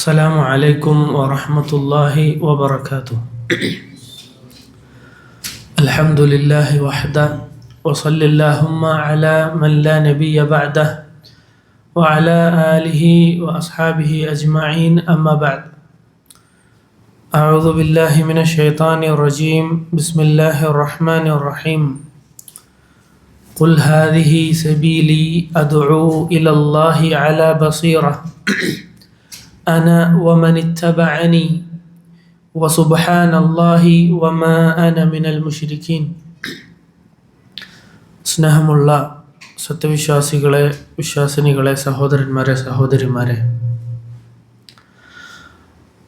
السلام عليكم ورحمة الله وبركاته. الحمد لله وحده وصل اللهم على من لا نبي بعده وعلى آله وأصحابه أجمعين، أما بعد. أعوذ بالله من الشيطان الرجيم. بسم الله الرحمن الرحيم. قل هذه سبيلي أدعو إلى الله على بصيرة أنا ومن اتبعني وسبحان الله وما أنا من المشركين. സ്നേഹമുള്ള സത്യവിശ്വാസികളെ, വിശ്വാസിനികളെ, സഹോദരന്മാരെ, സഹോദരിമാരെ,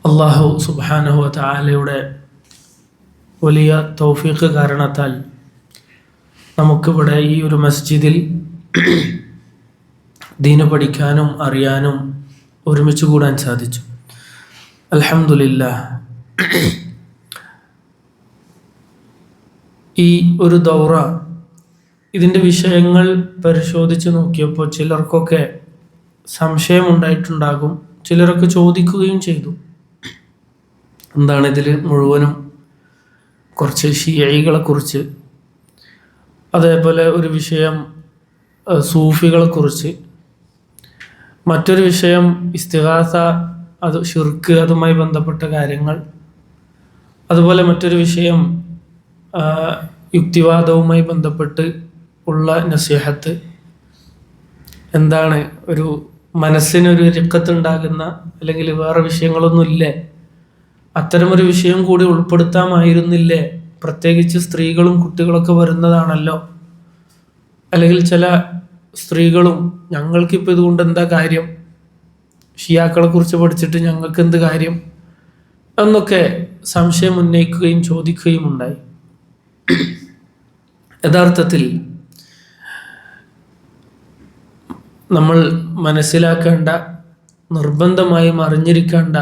അല്ലാഹു സുബ്ഹാനഹു വ തആലയുടെ വലിയ തൗഫീഖ് കാരണത്താൽ നമുക്കിവിടെ ഈ ഒരു മസ്ജിദിൽ ദീന് പഠിക്കാനും അറിയാനും ഒരുമിച്ച് കൂടാൻ സാധിച്ചു. അൽഹംദുലില്ലാഹ്. ഈ ഒരു ദൗറ, ഇതിൻ്റെ വിഷയങ്ങൾ പരിശോധിച്ച് നോക്കിയപ്പോൾ ചിലർക്കൊക്കെ സംശയമുണ്ടായിട്ടുണ്ടാകും, ചിലരൊക്കെ ചോദിക്കുകയും ചെയ്തു. എന്താണ് ഇതിൽ മുഴുവനും കുറച്ച് ഷിയകളെ കുറിച്ച്, അതേപോലെ ഒരു വിഷയം സൂഫികളെ കുറിച്ച്, മറ്റൊരു വിഷയം ഇസ്തിഗാസ, അത് ഷിർക്ക്, അതുമായി ബന്ധപ്പെട്ട കാര്യങ്ങൾ, അതുപോലെ മറ്റൊരു വിഷയം യുക്തിവാദവുമായി ബന്ധപ്പെട്ട് ഉള്ള നസീഹത്ത്. എന്താണ് ഒരു മനസ്സിനൊരു രക്കത്തുണ്ടാകുന്ന, അല്ലെങ്കിൽ വേറെ വിഷയങ്ങളൊന്നുമില്ലേ, അത്തരമൊരു വിഷയം കൂടി ഉൾപ്പെടുത്താമായിരുന്നില്ലേ, പ്രത്യേകിച്ച് സ്ത്രീകളും കുട്ടികളൊക്കെ വരുന്നതാണല്ലോ, അല്ലെങ്കിൽ ചില സ്ത്രീകളും ഞങ്ങൾക്കിപ്പോൾ ഇതുകൊണ്ട് എന്താ കാര്യം, ഷിയാക്കളെ കുറിച്ച് പഠിച്ചിട്ട് ഞങ്ങൾക്ക് എന്ത് കാര്യം എന്നൊക്കെ സംശയം ഉന്നയിക്കുകയും ചോദിക്കുകയും ഉണ്ടായി. യഥാർത്ഥത്തിൽ നമ്മൾ മനസ്സിലാക്കേണ്ട, നിർബന്ധമായും അറിഞ്ഞിരിക്കേണ്ട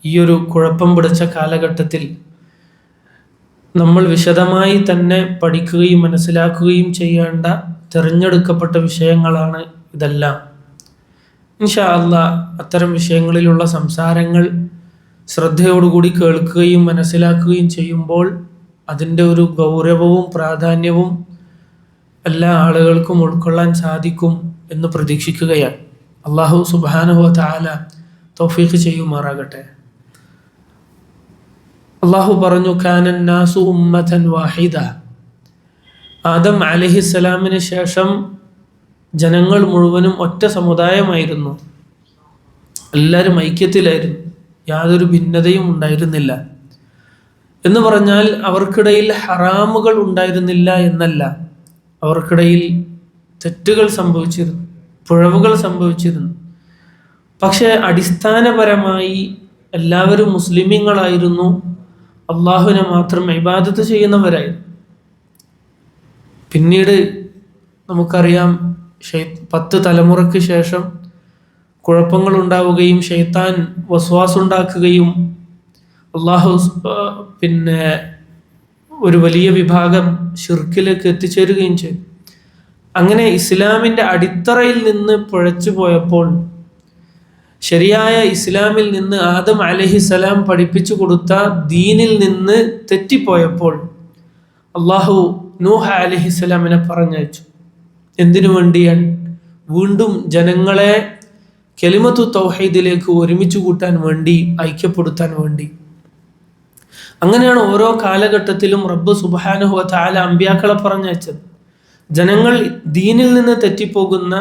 ഈ ഒരു കുഴപ്പം പിടിച്ച കാലഘട്ടത്തിൽ നമ്മൾ വിശദമായി തന്നെ പഠിക്കുകയും മനസ്സിലാക്കുകയും ചെയ്യേണ്ട തിരഞ്ഞെടുക്കപ്പെട്ട വിഷയങ്ങളാണ് ഇതെല്ലാം. ഇൻഷാ അല്ലാഹ് അത്തരം വിഷയങ്ങളിലുള്ള സംസാരങ്ങൾ ശ്രദ്ധയോടുകൂടി കേൾക്കുകയും മനസ്സിലാക്കുകയും ചെയ്യുമ്പോൾ അതിൻ്റെ ഒരു ഗൗരവവും പ്രാധാന്യവും എല്ലാ ആളുകൾക്കും ഉൾക്കൊള്ളാൻ സാധിക്കും എന്ന് പ്രതീക്ഷിക്കുകയാണ്. അല്ലാഹു സുബ്ഹാനഹു വ തആല തൗഫീഖ് ചെയ്യുമാറാകട്ടെ. അല്ലാഹു പറഞ്ഞു, കാനൻ നാസു ഉമ്മതൻ വാഹിദ. ആദം അലൈഹിസ്സലാമിന് ശേഷം ജനങ്ങൾ മുഴുവനും ഒറ്റ സമുദായമായിരുന്നു. എല്ലാവരും ഐക്യത്തിലായിരുന്നു, യാതൊരു ഭിന്നതയും ഉണ്ടായിരുന്നില്ല. എന്ന് പറഞ്ഞാൽ അവർക്കിടയിൽ ഹറാമുകൾ ഉണ്ടായിരുന്നില്ല എന്നല്ല, അവർക്കിടയിൽ തെറ്റുകൾ സംഭവിച്ചിരുന്നു, പിഴവുകൾ സംഭവിച്ചിരുന്നു. പക്ഷെ അടിസ്ഥാനപരമായി എല്ലാവരും മുസ്ലിമീങ്ങളായിരുന്നു, അള്ളാഹുവിനെ മാത്രം ഇബാദത്ത് ചെയ്യുന്നവരായിരുന്നു. പിന്നീട് നമുക്കറിയാം, 10 തലമുറയ്ക്ക് ശേഷം കുഴപ്പങ്ങൾ ഉണ്ടാവുകയും ശൈത്താൻ വസ്വാസ് ഉണ്ടാക്കുകയും അള്ളാഹു ഒരു വലിയ വിഭാഗം ഷിർക്കിലേക്ക് എത്തിച്ചേരുകയും ചെയ്തു. അങ്ങനെ ഇസ്ലാമിൻ്റെ അടിത്തറയിൽ നിന്ന് പിഴച്ചു പോയപ്പോൾ, ശരിയായ ഇസ്ലാമിൽ നിന്ന് ആദം അലൈഹിസ്സലാം പഠിപ്പിച്ചു കൊടുത്ത ദീനിൽ നിന്ന് തെറ്റിപ്പോയപ്പോൾ അള്ളാഹു നൂഹ് അലൈഹിസ്സലാമിനെ പറഞ്ഞയച്ചു. എന്തിനു വേണ്ടിയാണ്? വീണ്ടും ജനങ്ങളെ കലിമത്തു തൗഹീദിലേക്ക് ഒരുമിച്ച് കൂട്ടാൻ വേണ്ടി, ഐക്യപ്പെടുത്താൻ വേണ്ടി. അങ്ങനെയാണ് ഓരോ കാലഘട്ടത്തിലും റബ്ബ് സുബ്ഹാനഹു വ തആല അമ്പിയാക്കളെ പറഞ്ഞയച്ചത്. ജനങ്ങൾ ദീനിൽ നിന്ന് തെറ്റിപ്പോകുന്ന,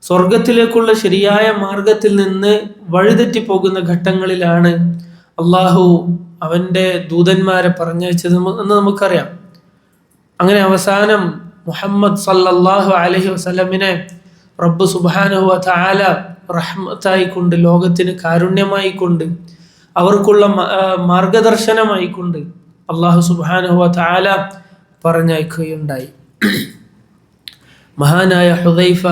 സ്വർഗത്തിലേക്കുള്ള ശരിയായ മാർഗത്തിൽ നിന്ന് വഴിതെറ്റിപ്പോകുന്ന ഘട്ടങ്ങളിലാണ് അള്ളാഹു അവൻ്റെ ദൂതന്മാരെ പറഞ്ഞയച്ചത് എന്ന് നമുക്കറിയാം. അങ്ങനെ അവസാനം മുഹമ്മദ് സല്ലല്ലാഹു അലൈഹി വസല്ലമിനെ റബ്ബ് സുബ്ഹാനഹു വ തആല റഹ്മത്തായിക്കൊണ്ട്, ലോകത്തിന് കാരുണ്യമായിക്കൊണ്ട്, അവർക്കുള്ള മാർഗദർശനമായിക്കൊണ്ട് അള്ളാഹു സുബ്ഹാനഹു വ തആല പറഞ്ഞയക്കുകയുണ്ടായി. മഹാനായ ഹുദൈഫ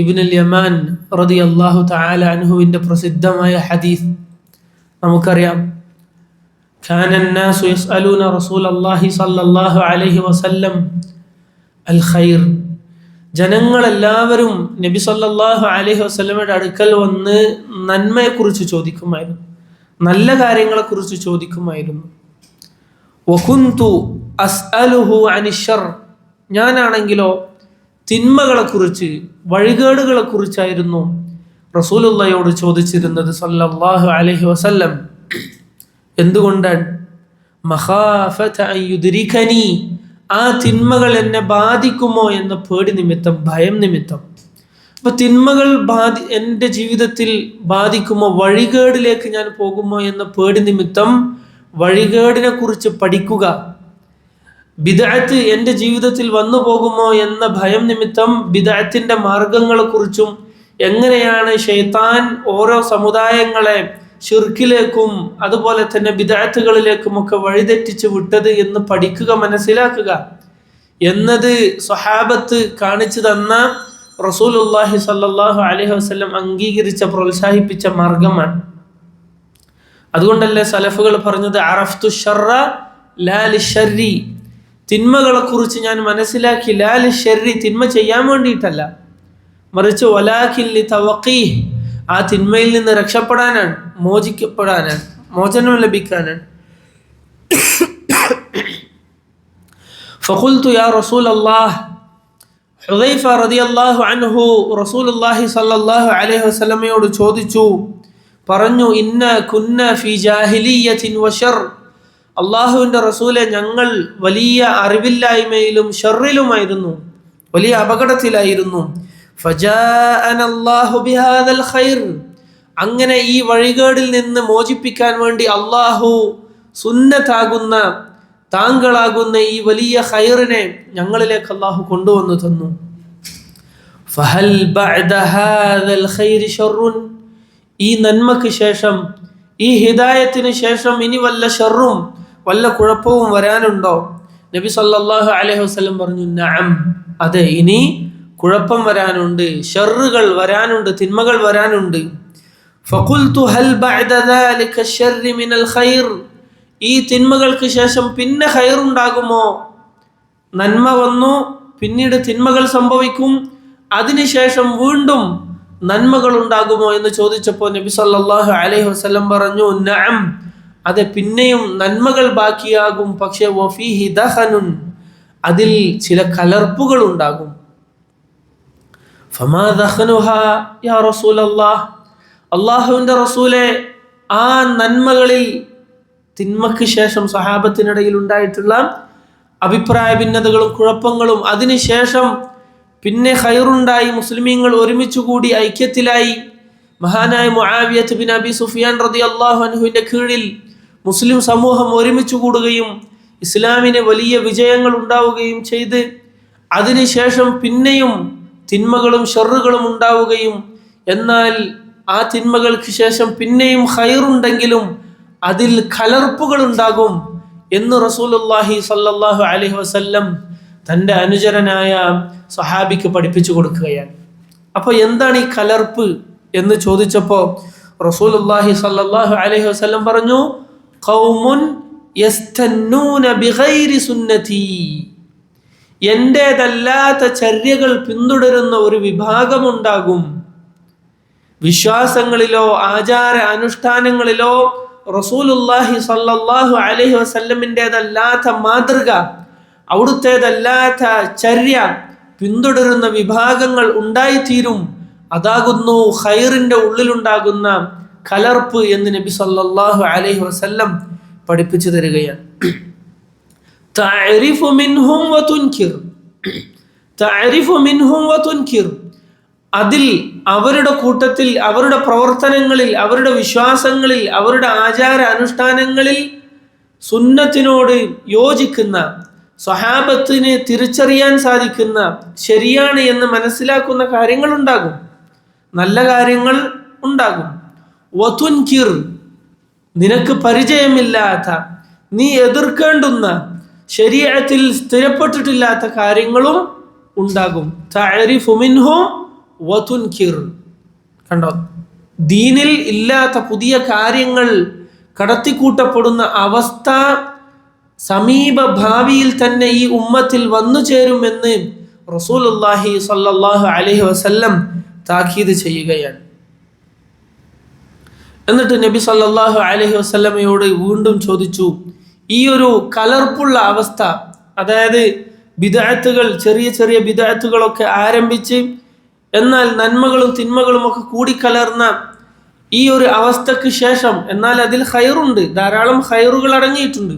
ഇബ്നുൽ യമാൻ റളിയല്ലാഹു തആല അൻഹുവിൻ്റെ പ്രസിദ്ധമായ ഹദീസ് നമുക്കറിയാം. كان الناس يسألون رسول الله صلى الله عليه وسلم الخير. ജനങ്ങളെല്ലാവരും നബി സല്ലല്ലാഹു അലൈഹി വസല്ലമയുടെ അടുക്കൽ വന്ന് നന്മയെക്കുറിച്ച് ചോദിക്കുമായിരുന്നു, നല്ല കാര്യങ്ങളെക്കുറിച്ച് ചോദിക്കുമായിരുന്നു. വകുന്തു അസ്അലുഹു അനിശ്ശർ, ഞാനാണെങ്കിലോ തിന്മകളെക്കുറിച്ച്, വഴികേടുകളെക്കുറിച്ചായിരുന്നു റസൂലുള്ളാഹിയോട് ചോദിച്ചിരുന്നത് സല്ലല്ലാഹു അലൈഹി വസല്ലം. എന്തുകൊണ്ടാണ്? മഖാഫത അൻ യുദ്രികനി, ആ തിന്മകൾ എന്നെ ബാധിക്കുമോ എന്ന പേടി നിമിത്തം, ഭയം നിമിത്തം. അപ്പൊ തിന്മകൾ എൻ്റെ ജീവിതത്തിൽ ബാധിക്കുമോ, വഴികേടിലേക്ക് ഞാൻ പോകുമോ എന്ന പേടി നിമിത്തം വഴികേടിനെ കുറിച്ച് പഠിക്കുക. ബിദ്അത്ത് എൻ്റെ ജീവിതത്തിൽ വന്നു പോകുമോ എന്ന ഭയം നിമിത്തം ബിദ്അത്തിന്റെ മാർഗങ്ങളെ കുറിച്ചും എങ്ങനെയാണ് ശൈത്താൻ ഓരോ സമുദായങ്ങളെ ശിർക്കിലേക്കും അതുപോലെ തന്നെ ബിദ്അത്തുകളിലേക്കും ഒക്കെ വഴിതെറ്റിച്ച് വിട്ടത് എന്ന് പഠിക്കുക, മനസ്സിലാക്കുക എന്നത് സ്വഹാബത്ത് കാണിച്ചു തന്ന റസൂലുള്ളാഹി സ്വല്ലല്ലാഹു അലൈഹി വസല്ലം അംഗീകരിച്ച, പ്രോത്സാഹിപ്പിച്ച മാർഗമാണ്. അതുകൊണ്ടല്ലേ സലഫുകൾ പറഞ്ഞത് അറഫ്തു ശർറ ലാ ലിശ്ശർരി, തിന്മകളെ കുറിച്ച് ഞാൻ മനസ്സിലാക്കി, ലാ ലിശ്ശർരി, തിന്മ ചെയ്യാൻ വേണ്ടിയിട്ടല്ല, മറിച്ച് വലാകിൻ ലിതവഖീഹ്, ആ തിന്മയിൽ നിന്ന് രക്ഷപ്പെടാനാണ്, മോചിക്കപ്പെടാനാണ്, മോചനം ലഭിക്കാനാണ്. ഫഖുൽതു യാ റസൂലല്ലാഹ്, ഹുദൈഫ റളിയല്ലാഹു അൻഹു റസൂലുള്ളാഹി സ്വല്ലല്ലാഹു അലൈഹി വസല്ലമയോട് ചോദിച്ചു, പറഞ്ഞു, ഇന്ന കുന്ന ഫീ ജാഹിലിയ്യത്തിൻ വശർ, അല്ലാഹുവിൻ്റെ റസൂലെ, ഞങ്ങൾ വലിയ അറിവില്ലായ്മയിലും ഷർറിലുമായിരുന്നു, വലിയ അപകടത്തിലായിരുന്നു. ഫജാഅന അല്ലാഹു ബിഹാദൽ ഖൈർ, അങ്ങനെ ഈ വഴികേടിൽ നിന്ന് മോചിപ്പിക്കാൻ വേണ്ടി അല്ലാഹു സുന്നത്താകുന്ന, താങ്കളാകുന്ന ഈ വലിയ ഖൈറിനെ ഞങ്ങളിലേക്ക് അല്ലാഹു കൊണ്ടുവന്നു തന്നു. ഫഹൽ ബഅദ ഹാദൽ ഖൈരി ശർറുൻ, ഈ നന്മക്ക് ശേഷം, ഈ ഹിദായത്തിന് ശേഷം ഇനി വല്ല ഷർറും വല്ല കുഴപ്പവും വരാനുണ്ടോ? നബി സല്ലല്ലാഹു അലൈഹി വസല്ലം പറഞ്ഞു, നഅം, അതെ, ഇനി കുഴപ്പം വരാനുണ്ട്, ഷർറുകൾ വരാനുണ്ട്, തിന്മകൾ വരാനുണ്ട്. ഫഖുൽതു ഹൽ ബഅദ ദാലിക ശർരി മിനൽ ഖൈർ, ഈ തിന്മകൾക്ക് ശേഷം പിന്നെ ഖൈർ ഉണ്ടാകുമോ? നന്മ വന്നു, പിന്നീട് തിന്മകൾ സംഭവിക്കും, അതിനുശേഷം വീണ്ടും നന്മകൾ ഉണ്ടാകുമോ എന്ന് ചോദിച്ചപ്പോൾ നബി സല്ലല്ലാഹു അലൈഹി വസല്ലം പറഞ്ഞു, നഅം, അതെ, പിന്നെയും നന്മകൾ ബാക്കിയാകും, പക്ഷേ വഫീഹി ദഖനുൻ, അതിൽ ചില കലർപ്പുകൾ ഉണ്ടാകും. ഫമാ ദഖനുഹാ യാ റസൂലല്ലാഹ്, അല്ലാഹുവിൻ്റെ റസൂലെ, ആ നന്മകളിൽ, തിന്മക്ക് ശേഷം സഹാബത്തിനിടയിൽ ഉണ്ടായിട്ടുള്ള അഭിപ്രായ ഭിന്നതകളും കുഴപ്പങ്ങളും, അതിനുശേഷം പിന്നെ ഖൈറുണ്ടായി, മുസ്ലിമീങ്ങൾ ഒരുമിച്ച് കൂടി ഐക്യത്തിലായി, മഹാനായ മുആവിയത്ത് ബിൻ അബി സുഫിയാൻ റളിയല്ലാഹു അൻഹുവിൻ്റെ കീഴിൽ മുസ്ലിം സമൂഹം ഒരുമിച്ച് കൂടുകയും ഇസ്ലാമിന് വലിയ വിജയങ്ങൾ ഉണ്ടാവുകയും ചെയ്ത്, അതിനുശേഷം പിന്നെയും തിന്മകളും ഷർറുകളും ഉണ്ടാവുകയും, എന്നാൽ ആ തിന്മകൾക്ക് ശേഷം പിന്നെയും ഖൈറുണ്ടെങ്കിലും അതിൽ കലർപ്പുകൾ ഉണ്ടാകും എന്ന് റസൂലുള്ളാഹി സ്വല്ലല്ലാഹു അലൈഹി വസല്ലം തൻ്റെ അനുചരനായ സഹാബിക്ക് പഠിപ്പിച്ചു കൊടുക്കുകയാണ്. അപ്പോൾ എന്താണ് ഈ കലർപ്പ് എന്ന് ചോദിച്ചപ്പോൾ റസൂലുള്ളാഹി സ്വല്ലല്ലാഹു അലൈഹി വസല്ലം പറഞ്ഞു, ഖൗമുൻ യസ്തന്നൂന ബിഗൈരി സുന്നതി, എൻ്റേതല്ലാത്ത ചര്യകൾ പിന്തുടരുന്ന ഒരു വിഭാഗമുണ്ടാകും. വിശ്വാസങ്ങളിലോ ആചാര അനുഷ്ഠാനങ്ങളിലോ റസൂലുള്ളാഹി സ്വല്ലല്ലാഹു അലൈഹി വസല്ലമിൻ്റേതല്ലാത്ത മാതൃക, അവിടുത്തേതല്ലാത്ത ചര്യ പിന്തുടരുന്ന വിഭാഗങ്ങൾ ഉണ്ടായിത്തീരും. അതാകുന്നു ഖൈറിൻ്റെ ഉള്ളിലുണ്ടാകുന്ന കലർപ്പ് എന്ന് നബി സല്ലല്ലാഹു അലൈഹി വസല്ലം പഠിപ്പിച്ചു തരികയാണ്. തഅരിഫു മിൻഹും വതുൻകിർ, തഅരിഫു മിൻഹും വതുൻകിർ, അതിൽ അവരുടെ കൂട്ടത്തിൽ, അവരുടെ പ്രവർത്തനങ്ങളിൽ, അവരുടെ വിശ്വാസങ്ങളിൽ, അവരുടെ ആചാര അനുഷ്ഠാനങ്ങളിൽ സുന്നത്തിനോട് യോജിക്കുന്ന, സ്വഹാബത്തിനെ തിരിച്ചറിയാൻ സാധിക്കുന്ന, ശരിയാണ് എന്ന് മനസ്സിലാക്കുന്ന കാര്യങ്ങൾ ഉണ്ടാകും, നല്ല കാര്യങ്ങൾ ഉണ്ടാകും. വതുൻകിർ, നിനക്ക് പരിചയമില്ലാത്ത, നീ എതിർക്കേണ്ടുന്ന, ശരീഅത്തിൽ സ്ഥിരപ്പെട്ടിട്ടില്ലാത്ത കാര്യങ്ങളും ഉണ്ടാകും. തഅരിഫു മിൻഹു വതുൻകിർ, കണ്ടോ, ദീനിൽ ഇല്ലാത്ത പുതിയ കാര്യങ്ങൾ കടത്തിക്കൂട്ടപ്പെടുന്ന അവസ്ഥ സമീപ ഭാവിയിൽ തന്നെ ഈ ഉമ്മത്തിൽ വന്നു ചേരുമെന്ന് റസൂലുള്ളാഹി സ്വല്ലല്ലാഹു അലൈഹി വസല്ലം താക്കീത് ചെയ്യുകയാണ്. എന്നിട്ട് നബി സല്ലല്ലാഹു അലൈഹി വസല്ലമയോട് വീണ്ടും ചോദിച്ചു, ഈ ഒരു കലർപ്പുള്ള അവസ്ഥ, അതായത് ബിദ്അത്തുകൾ, ചെറിയ ചെറിയ ബിദ്അത്തുകളൊക്കെ ആരംഭിച്ച് എന്നാൽ നന്മകളും തിന്മകളും ഒക്കെ കൂടിക്കലർന്ന ഈ ഒരു അവസ്ഥക്ക് ശേഷം, എന്നാൽ അതിൽ ഖൈറുണ്ട്, ധാരാളം ഖൈറുകൾ അടങ്ങിയിട്ടുണ്ട്,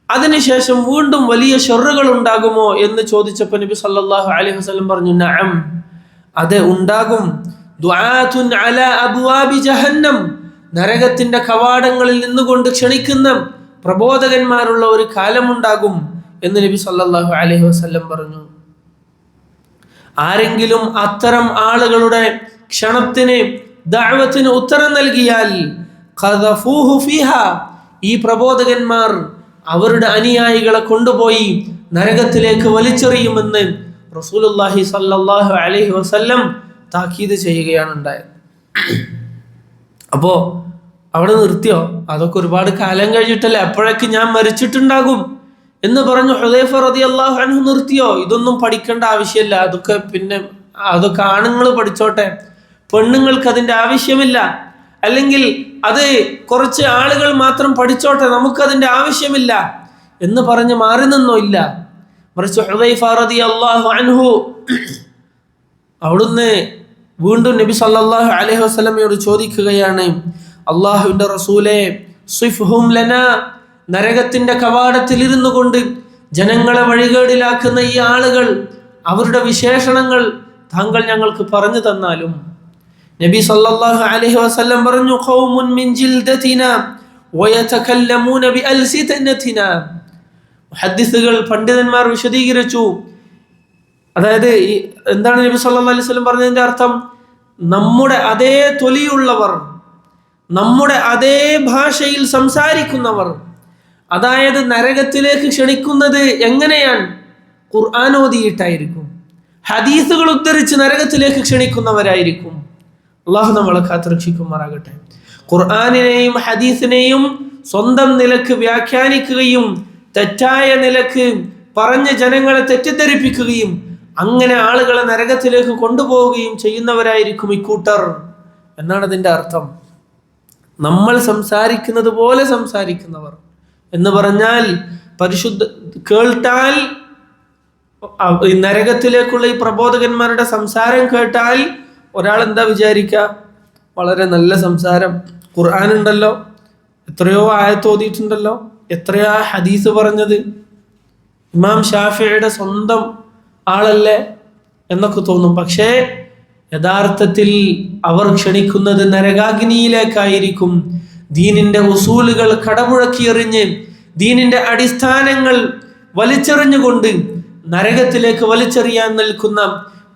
അതിനുശേഷം വീണ്ടും വലിയ ഷർറുകൾ ഉണ്ടാകുമോ എന്ന് ചോദിച്ചപ്പോൾ നബി സല്ലല്ലാഹു അലൈഹി വസല്ലം പറഞ്ഞു, നഅം, അതെ ഉണ്ടാകും. ദുആത്തുൻ അലാ അബ്വാബി ജഹന്നം, നരകത്തിന്റെ കവാടങ്ങളിൽ നിന്നുകൊണ്ട് ക്ഷണിക്കുന്ന പ്രബോധകന്മാരുള്ള ഒരു കാലമുണ്ടാകും എന്ന് നബി സല്ലല്ലാഹു അലൈഹി വസല്ലം പറഞ്ഞു. ആരെങ്കിലും അത്തരം ആളുകളുടെ ക്ഷണത്തിന്, ദഅവത്തിന് ഉത്തരം നൽകിയാൽ ഖദഫൂഹു ഫീഹാ, ഈ പ്രബോധകന്മാർ അവരുടെ അനുയായികളെ കൊണ്ടുപോയി നരകത്തിലേക്ക് വലിച്ചെറിയുമെന്ന് റസൂലുള്ളാഹി സ്വല്ലല്ലാഹു അലൈഹി വസല്ലം താക്കീത് ചെയ്യുകയാണ് ഉണ്ടായത്. അപ്പോ അവിടെ നിർത്തിയോ? അതൊക്കെ ഒരുപാട് കാലം കഴിഞ്ഞിട്ടല്ലേ, അപ്പോഴേക്ക് ഞാൻ മരിച്ചിട്ടുണ്ടാകും എന്ന് പറഞ്ഞു ഹുദൈഫ റളിയല്ലാഹു അൻഹു നിർത്തിയോ? ഇതൊന്നും പഠിക്കേണ്ട ആവശ്യമില്ല, അതൊക്കെ ആണുങ്ങൾ പഠിച്ചോട്ടെ, പെണ്ണുങ്ങൾക്ക് അതിൻ്റെ ആവശ്യമില്ല, അല്ലെങ്കിൽ അത് കുറച്ച് ആളുകൾ മാത്രം പഠിച്ചോട്ടെ, നമുക്കതിൻ്റെ ആവശ്യമില്ല എന്ന് പറഞ്ഞ് മാറി നിന്നോ? ഇല്ല. മറിച്ച് ഹുദൈഫ റളിയല്ലാഹു അൻഹു അവിടുന്ന് വീണ്ടും നബി സല്ലല്ലാഹു അലൈഹി വസല്ലമയോട് ചോദിക്കുകയാണ്, അള്ളാഹുവിൻ്റെ റസൂലേ, സിഫ്ഹും ലനാ, നരകത്തിന്റെ കവാടത്തിൽ ഇരുന്നു കൊണ്ട് ജനങ്ങളെ വഴികേടിലാക്കുന്ന ഈ ആളുകൾ, അവരുടെ വിശേഷണങ്ങൾ താങ്കൾ ഞങ്ങൾക്ക് പറഞ്ഞു തന്നാലും. നബി സല്ലല്ലാഹു അലൈഹി വസല്ലം പറഞ്ഞു, ഖൗമുൻ മിൻ ജിൽദതിനാ വയതകല്ലമൂന ബിഅൽസിതനതിനാ. മുഹദ്ദിസുകൾ, പണ്ഡിതന്മാർ വിശദീകരിച്ചു, അതായത് എന്താണ് നബി സല്ലല്ലാഹു അലൈഹി വസല്ലം പറഞ്ഞതിന്റെ അർത്ഥം? നമ്മുടെ അതേ തൊലിയുള്ളവർ, നമ്മുടെ അതേ ഭാഷയിൽ സംസാരിക്കുന്നവർ, അതായത് നരകത്തിലേക്ക് ക്ഷണിക്കുന്നത് എങ്ങനെയാണ്? ഖുർആൻ ഓതിയിട്ടായിരിക്കും, ഹദീസുകൾ ഉദ്ധരിച്ച് നരകത്തിലേക്ക് ക്ഷണിക്കുന്നവരായിരിക്കും. അള്ളാഹു നമ്മളെ കാത്തുരക്ഷിക്കുമാറാകട്ടെ. ഖുർആനിനെയും ഹദീസിനെയും സ്വന്തം നിലക്ക് വ്യാഖ്യാനിക്കുകയും തെറ്റായ നിലക്ക് പറഞ്ഞ് ജനങ്ങളെ തെറ്റിദ്ധരിപ്പിക്കുകയും അങ്ങനെ ആളുകളെ നരകത്തിലേക്ക് കൊണ്ടുപോവുകയും ചെയ്യുന്നവരായിരിക്കും ഇക്കൂട്ടർ എന്നാണ് അതിൻ്റെ അർത്ഥം. നമ്മൾ സംസാരിക്കുന്നത് പോലെ സംസാരിക്കുന്നവർ എന്ന് പറഞ്ഞാൽ, കേട്ടാൽ നരകത്തിലേക്കുള്ള ഈ പ്രബോധകന്മാരുടെ സംസാരം കേട്ടാൽ ഒരാൾ എന്താ വിചാരിക്കുക? വളരെ നല്ല സംസാരം, ഖുർആൻ ഉണ്ടല്ലോ, എത്രയോ ആയത്ത് ഓതിയിട്ടുണ്ടല്ലോ, എത്രയാ ഹദീസ് പറഞ്ഞത്, ഇമാം ഷാഫിയുടെ സ്വന്തം ആളല്ലേ എന്നൊക്കെ തോന്നും. പക്ഷേ യഥാർത്ഥത്തിൽ അവർ ക്ഷണിക്കുന്നത് നരകാഗ്നിയിലേക്കായിരിക്കും. ദീനിന്റെ ഉസൂലുകൾ കടമുഴക്കിയെറിഞ്ഞ്, ദീനിന്റെ അടിസ്ഥാനങ്ങൾ വലിച്ചെറിഞ്ഞുകൊണ്ട് നരകത്തിലേക്ക് വലിച്ചെറിയാൻ നിൽക്കുന്ന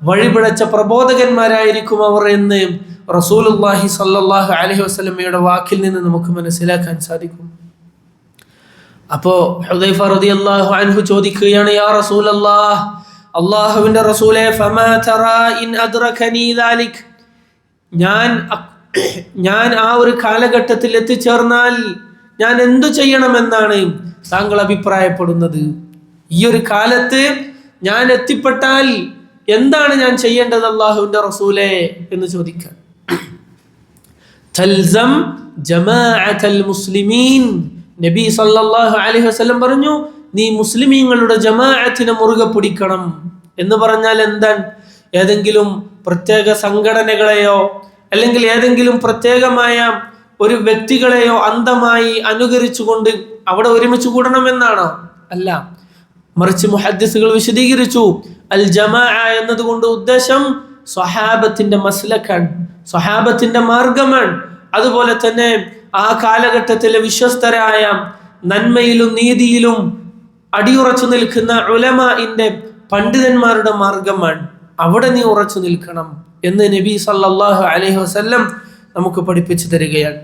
വഴിപിഴച്ച പ്രബോധകന്മാരായിരിക്കും അവർ എന്ന് റസൂലുള്ളാഹി സ്വല്ലല്ലാഹു അലൈഹി വസല്ലമയുടെ വാക്കിൽ നിന്ന് നമുക്ക് മനസ്സിലാക്കാൻ സാധിക്കും. അപ്പോ ഹുദൈഫ റളിയല്ലാഹു അൻഹു ചോദിക്കുകയാണ്, യാ റസൂലല്ലാഹ്, അല്ലാഹുവിന്റെ റസൂലേ, ഫമാ തറാ ഇൻ അദ്റകനി ദാലിക്, ഞാൻ ആ ഒരു കാലഘട്ടത്തിൽ എത്തിച്ചേർന്നാൽ ഞാൻ എന്തു ചെയ്യണമെന്നാണ് താങ്കൾ അഭിപ്രായപ്പെടുന്നത്? ഈ ഒരു കാലത്ത് ഞാൻ എത്തിപ്പെട്ടാൽ എന്താണ് ഞാൻ ചെയ്യേണ്ടത് അല്ലാഹുവിന്റെ റസൂലേ എന്ന് ചോദിക്കാൻ. തൽസം ജമാഅത്തൽ മുസ്ലിമീൻ, നബി സല്ലല്ലാഹു അലൈഹി വസല്ലം പറഞ്ഞു, നീ മുസ്ലിമീങ്ങളുടെ ജമാഅത്തിനെ മുറുകെ പിടിക്കണം എന്ന് പറഞ്ഞാൽ എന്താണ്? ഏതെങ്കിലും പ്രത്യേക സംഘടനകളെയോ അല്ലെങ്കിൽ ഏതെങ്കിലും പ്രത്യേകമായ ഒരു വ്യക്തികളെയോ അന്ധമായി അനുകരിച്ചുകൊണ്ട് അവിടെ ഒരുമിച്ച് കൂടണമെന്നാണോ? അല്ല, മറിച്ച് മുഹദ്ദിസുകൾ വിശദീകരിച്ചു, അൽ ജമാഅ എന്നതുകൊണ്ട് ഉദ്ദേശം സ്വഹാബത്തിന്റെ മസ്ലക്കാണ്, സ്വഹാബത്തിന്റെ മാർഗമാണ്. അതുപോലെ തന്നെ ആ കാലഘട്ടത്തിലെ വിശ്വസ്തരായ നന്മയിലും നീതിയിലും അടിയുറച്ചു നിൽക്കുന്ന ഉലമാഇന്റെ പണ്ഡിതന്മാരുടെ മാർഗമാണ്. അവിടെ നീ ഉറച്ചു നിൽക്കണം എന്ന് നബി സല്ലല്ലാഹു അലൈഹി വസല്ലം നമുക്ക് പഠിപ്പിച്ചു തരികയാണ്.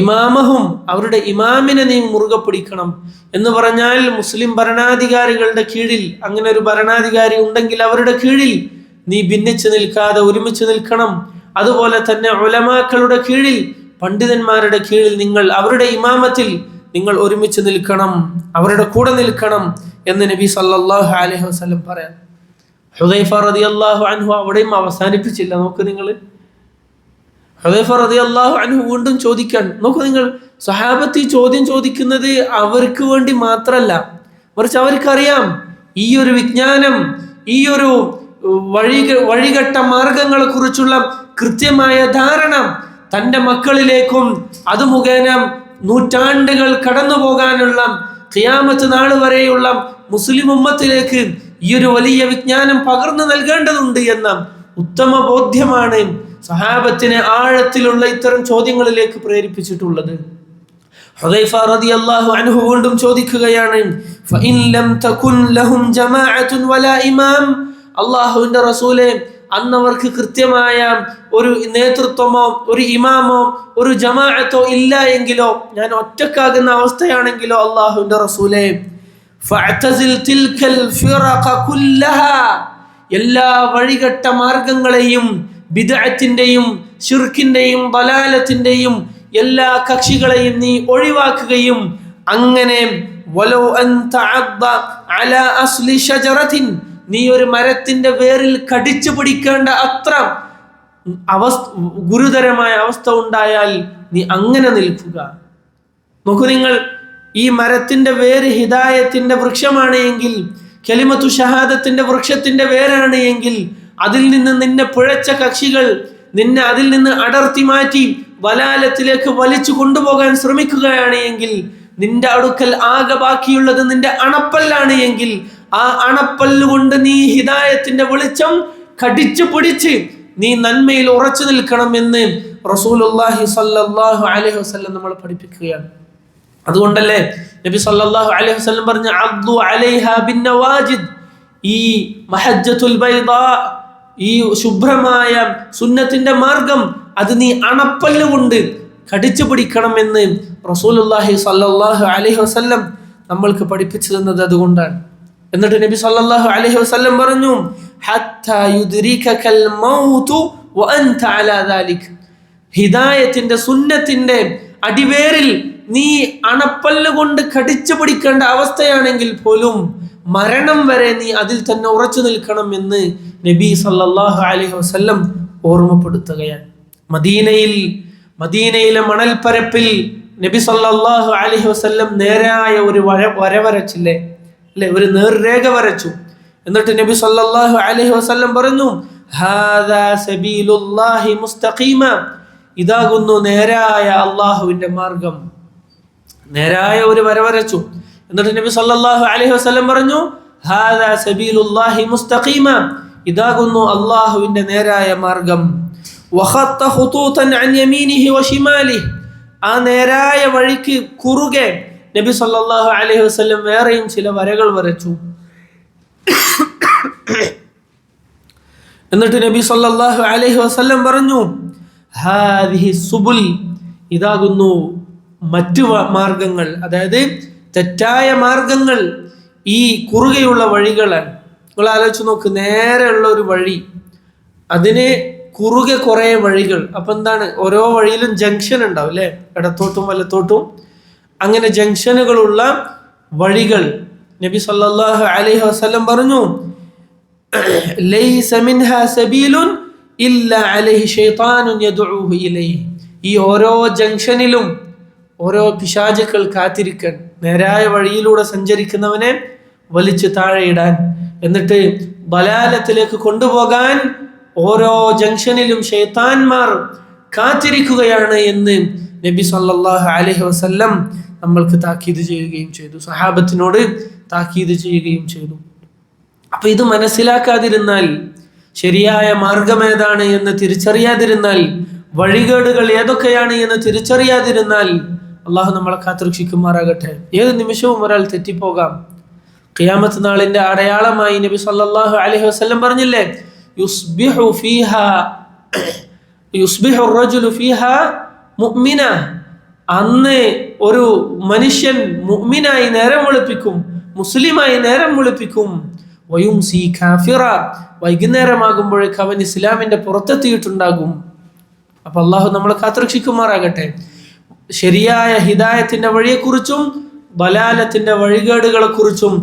ഇമാമഹും, അവരുടെ ഇമാമിനെ നീ മുറുകെ പിടിക്കണം എന്ന് പറഞ്ഞാൽ മുസ്ലിം ഭരണാധികാരികളുടെ കീഴിൽ, അങ്ങനെ ഒരു ഭരണാധികാരി ഉണ്ടെങ്കിൽ അവരുടെ കീഴിൽ നീ ഭിന്നിച്ചു നിൽക്കാതെ ഒരുമിച്ച് നിൽക്കണം. അതുപോലെ തന്നെ ഉലമാക്കളുടെ കീഴിൽ, പണ്ഡിതന്മാരുടെ കീഴിൽ നിങ്ങൾ, അവരുടെ ഇമാമത്തിൽ നിങ്ങൾ ഒരുമിച്ച് നിൽക്കണം, അവരുടെ കൂടെ നിൽക്കണം എന്ന് നബി സല്ലല്ലാഹു അലൈഹി വസല്ലം പറയാം. ഹുദൈഫ റളിയല്ലാഹു അൻഹു അവിടെയും അവസാനിപ്പിച്ചില്ല. നോക്ക് നിങ്ങൾ, ഹുദൈഫ റളിയല്ലാഹു അൻഹു വീണ്ടും ചോദിക്കാൻ. നോക്കൂ നിങ്ങൾ, സഹാബത്ത് ഈ ചോദ്യം ചോദിക്കുന്നത് അവർക്ക് വേണ്ടി മാത്രമല്ല, മറിച്ച് അവർക്കറിയാം ഈ ഒരു വിജ്ഞാനം, ഈ ഒരു വഴികെട്ട മാർഗങ്ങളെ കുറിച്ചുള്ള കൃത്യമായ ധാരണ തൻ്റെ മക്കളിലേക്കും അത് മുഖേന നൂറ്റാണ്ടുകൾ കടന്നു പോകാനുള്ള ഖിയാമത്ത് നാൾ വരെയുള്ള മുസ്ലിം ഉമ്മത്തിലേക്ക് ഈ ഒരു വലിയ വിജ്ഞാനം പകർന്നു നൽകേണ്ടതുണ്ട് എന്ന ഉത്തമ ബോധ്യമാണ് സഹാബത്തിനെ ആഴത്തിലുള്ള ഇത്തരം ചോദ്യങ്ങളിലേക്ക് പ്രേരിപ്പിച്ചിട്ടുള്ളത്. ഹുദൈഫ റളിയല്ലാഹു അൻഹു വീണ്ടും ചോദിക്കുകയാണ്, ഫഇൻ ലം തകുൻ ലഹും ജമാഅത്തുൻ വലാ ഇമാം, അല്ലാഹുവിന്റെ റസൂലേ, അന്നവർക്ക് കൃത്യമായ ഒരു നേതൃത്വമോ ഒരു ഇമാമോ ഒരു ജമാഅത്തോ ഇല്ല എങ്കിലോ, ഞാൻ ഒറ്റക്കാകുന്ന അവസ്ഥയാണെങ്കിലോ, അല്ലാഹുവിന്റെ റസൂലേ, ഫഅതസിൽ തിൽകൽ ഫിറഖ കുല്ലഹാ, എല്ലാ വഴികെട്ട മാർഗങ്ങളെയും ബിദ്അത്തിന്റെയും ശിർക്കിന്റെയും ദലാലത്തിന്റെയും എല്ലാ കക്ഷികളെയും നീ ഒഴിവാക്കുകയും അങ്ങനെ വലൗ അൻ തഅദ്ദ അലാ അസ്ലി ഷജറത്തിൻ, നീ ഒരു മരത്തിന്റെ വേരിൽ കടിച്ചു പിടിക്കേണ്ട അത്ര ഗുരുതരമായ അവസ്ഥ ഉണ്ടായാൽ നീ അങ്ങനെ നിൽക്കുക. നോക്കൂ നിങ്ങൾ, ഈ മരത്തിന്റെ വേര് ഹിദായത്തിന്റെ വൃക്ഷമാണ് എങ്കിൽ, കലിമത്തു ഷഹാദത്തിന്റെ വൃക്ഷത്തിന്റെ വേരാണ് എങ്കിൽ, അതിൽ നിന്ന് നിന്നെ പിഴച്ച കക്ഷികൾ നിന്നെ അതിൽ നിന്ന് അടർത്തി മാറ്റി വലാലത്തിലേക്ക് വലിച്ചു കൊണ്ടുപോകാൻ ശ്രമിക്കുകയാണ് എങ്കിൽ, നിന്റെ അടുക്കൽ ആകെ ബാക്കിയുള്ളത് നിന്റെ അണപ്പല്ലാണ് എങ്കിൽ, ആ അണപ്പല്ലുകൊണ്ട് നീ ഹിദായത്തിന്റെ വെളിച്ചം കടിച്ചു പിടിച്ച് നീ നന്മയിൽ ഉറച്ചു നിൽക്കണം എന്ന് റസൂലുള്ളാഹി സ്വല്ലല്ലാഹു അലൈഹി വസല്ലം നമ്മൾ പഠിപ്പിക്കുകയാണ്. അതുകൊണ്ടല്ലേ നബി സല്ലല്ലാഹു അലൈഹി വസല്ലം പറഞ്ഞ അദ്ദു അലൈഹാ ബിന്നവാജിദ്, ഈ മഹജ്ജത്തുൽ ബൈദാ, ഈ ശുഭ്രമായ സുന്നത്തിന്റെ മാർഗം അത് നീ അണപ്പല്ല് കൊണ്ട് കടിച്ചു പിടിക്കണം എന്ന് റസൂലുള്ളാഹി സ്വല്ലല്ലാഹു അലൈഹി വസല്ലം നമ്മൾക്ക് പഠിപ്പിച്ചു തന്നത് അതുകൊണ്ടാണ്. എന്നിട്ട് നബി സല്ലല്ലാഹു അലൈഹി വസല്ലം പറഞ്ഞു, ഹത്താ യുദ്രികകൽ മൗതു വഅൻത അലാ ദാലിക്, ഹിദായത്തിന്റെ സുന്നത്തിന്റെ അടിവേരിൽ നീ അണപ്പല്ല് കൊണ്ട് കടിച്ചു പിടിക്കേണ്ട അവസ്ഥയാണെങ്കിൽ പോലും മരണം വരെ നീ അതിൽ തന്നെ ഉറച്ചു നിൽക്കണം എന്ന് നബി സല്ലല്ലാഹു അലൈഹി വസല്ലം ഓർമ്മപ്പെടുത്തുകയാണ്. മദീനയിലെ മണൽപ്പരപ്പിൽ നബി സല്ലല്ലാഹു അലൈഹി വസല്ലം നേരായ ഒരു വര വരച്ചില്ലേ, അല്ലെ, ഒരു നേർരേഖ വരച്ചു. എന്നിട്ട് നബി സല്ലല്ലാഹു അലൈഹി വസല്ലം പറഞ്ഞു, ഹാദാ സബീലുല്ലാഹി മുസ്തഖീമ, ഇതാകുന്നു നേരായ അല്ലാഹുവിന്റെ മാർഗം. നേരായ ഒരു വര വരച്ചു. എന്നിട്ട് നബി സല്ലല്ലാഹു അലൈഹി വസല്ലം പറഞ്ഞു, ഹാദാ സബീലുല്ലാഹി മുസ്തഖീമ, ഇതാകുന്നു അല്ലാഹുവിന്റെ നേരായ മാർഗം. വഖത്ത ഖുതൂതൻ അൻ യമീനിഹി വശിമാലിഹി, ആ നേരായ വഴിക്ക് കുറുകെ നബി സല്ലല്ലാഹു അലൈഹി വസല്ലം വേറെയും ചില വരകൾ വരച്ചു. എന്നിട്ട് നബി സല്ലല്ലാഹു അലൈഹി വസല്ലം പറഞ്ഞു, ഹാദിഹി സുബുൽ, ഇതാകുന്നു മറ്റു മാർഗങ്ങൾ, അതായത് തെറ്റായ മാർഗങ്ങൾ ഈ കുറുകെയുള്ള വഴികളാണ്. നിങ്ങൾ ആലോചിച്ച് നോക്ക്, നേരെയുള്ള ഒരു വഴി, അതിന് കുറുകെ കുറേ വഴികൾ. അപ്പൊ എന്താണ്, ഓരോ വഴിയിലും ജംഗ്ഷൻ ഉണ്ടാവും അല്ലെ, ഇടത്തോട്ടും വലത്തോട്ടും, അങ്ങനെ ജംഗ്ഷനുകളുള്ള വഴികൾ. നബി സല്ലല്ലാഹു അലൈഹി വസല്ലം പറഞ്ഞു, ലൈസ മിൻഹാ സബീലുൻ ഇല്ലാ അലൈഹി ശൈത്താനുൻ യദ്ഉഹു ഇലൈഹി, ഈ ഓരോ ജംഗ്ഷനിലും ഓരോ പിശാചുക്കൾ കാത്തിരിക്കാൻ, നേരായ വഴിയിലൂടെ സഞ്ചരിക്കുന്നവനെ വലിച്ചു താഴെയിടാൻ, എന്നിട്ട് ബലാലത്തിലേക്ക് കൊണ്ടുപോകാൻ ഓരോ ജംഗ്ഷനിലും ശൈത്താന്മാർ കാത്തിരിക്കുകയാണ് എന്ന് നബി സല്ലല്ലാഹു അലൈഹി വസല്ലം നമ്മൾക്ക് താക്കീത് ചെയ്യുകയും ചെയ്തു, സഹാബത്തിനോട് താക്കീത് ചെയ്യുകയും ചെയ്തു. അപ്പൊ ഇത് മനസ്സിലാക്കാതിരുന്നാൽ, ശരിയായ മാർഗം ഏതാണ് എന്ന് തിരിച്ചറിയാതിരുന്നാൽ, വഴികേടുകൾ ഏതൊക്കെയാണ് എന്ന് തിരിച്ചറിയാതിരുന്നാൽ, അള്ളാഹു നമ്മളെ കാത്തുരക്ഷിക്കുമാറാകട്ടെ. ഏത് നിമിഷവും ഒരാൾ തെറ്റിപ്പോകാം. ഖിയാമത്ത് നാളിന്റെ അടയാളമായി നബി സല്ലല്ലാഹു അലൈഹി വസല്ലം പറഞ്ഞില്ലേ, യുസ്ബിഹു റജുലു ഫീഹാ മുഅ്മിന, അന്ന് ഒരു മനുഷ്യൻ മുഅ്മിനായി നേരം വെളുപ്പിക്കും, മുസ്ലിമായി നേരം വെളുപ്പിക്കും. വയുംസി കാഫിറ, വൈകുന്നേരമാകുമ്പോഴേക്ക് അവൻ ഇസ്ലാമിന്റെ പുറത്തെത്തിയിട്ടുണ്ടാകും. അപ്പൊ അള്ളാഹു നമ്മളെ കാത്തുരക്ഷിക്കുമാറാകട്ടെ. ശരിയായ ഹിദായത്തിന്റെ വഴിയെക്കുറിച്ചും ബലാലത്തിന്റെ വഴികേടുകളെ കുറിച്ചും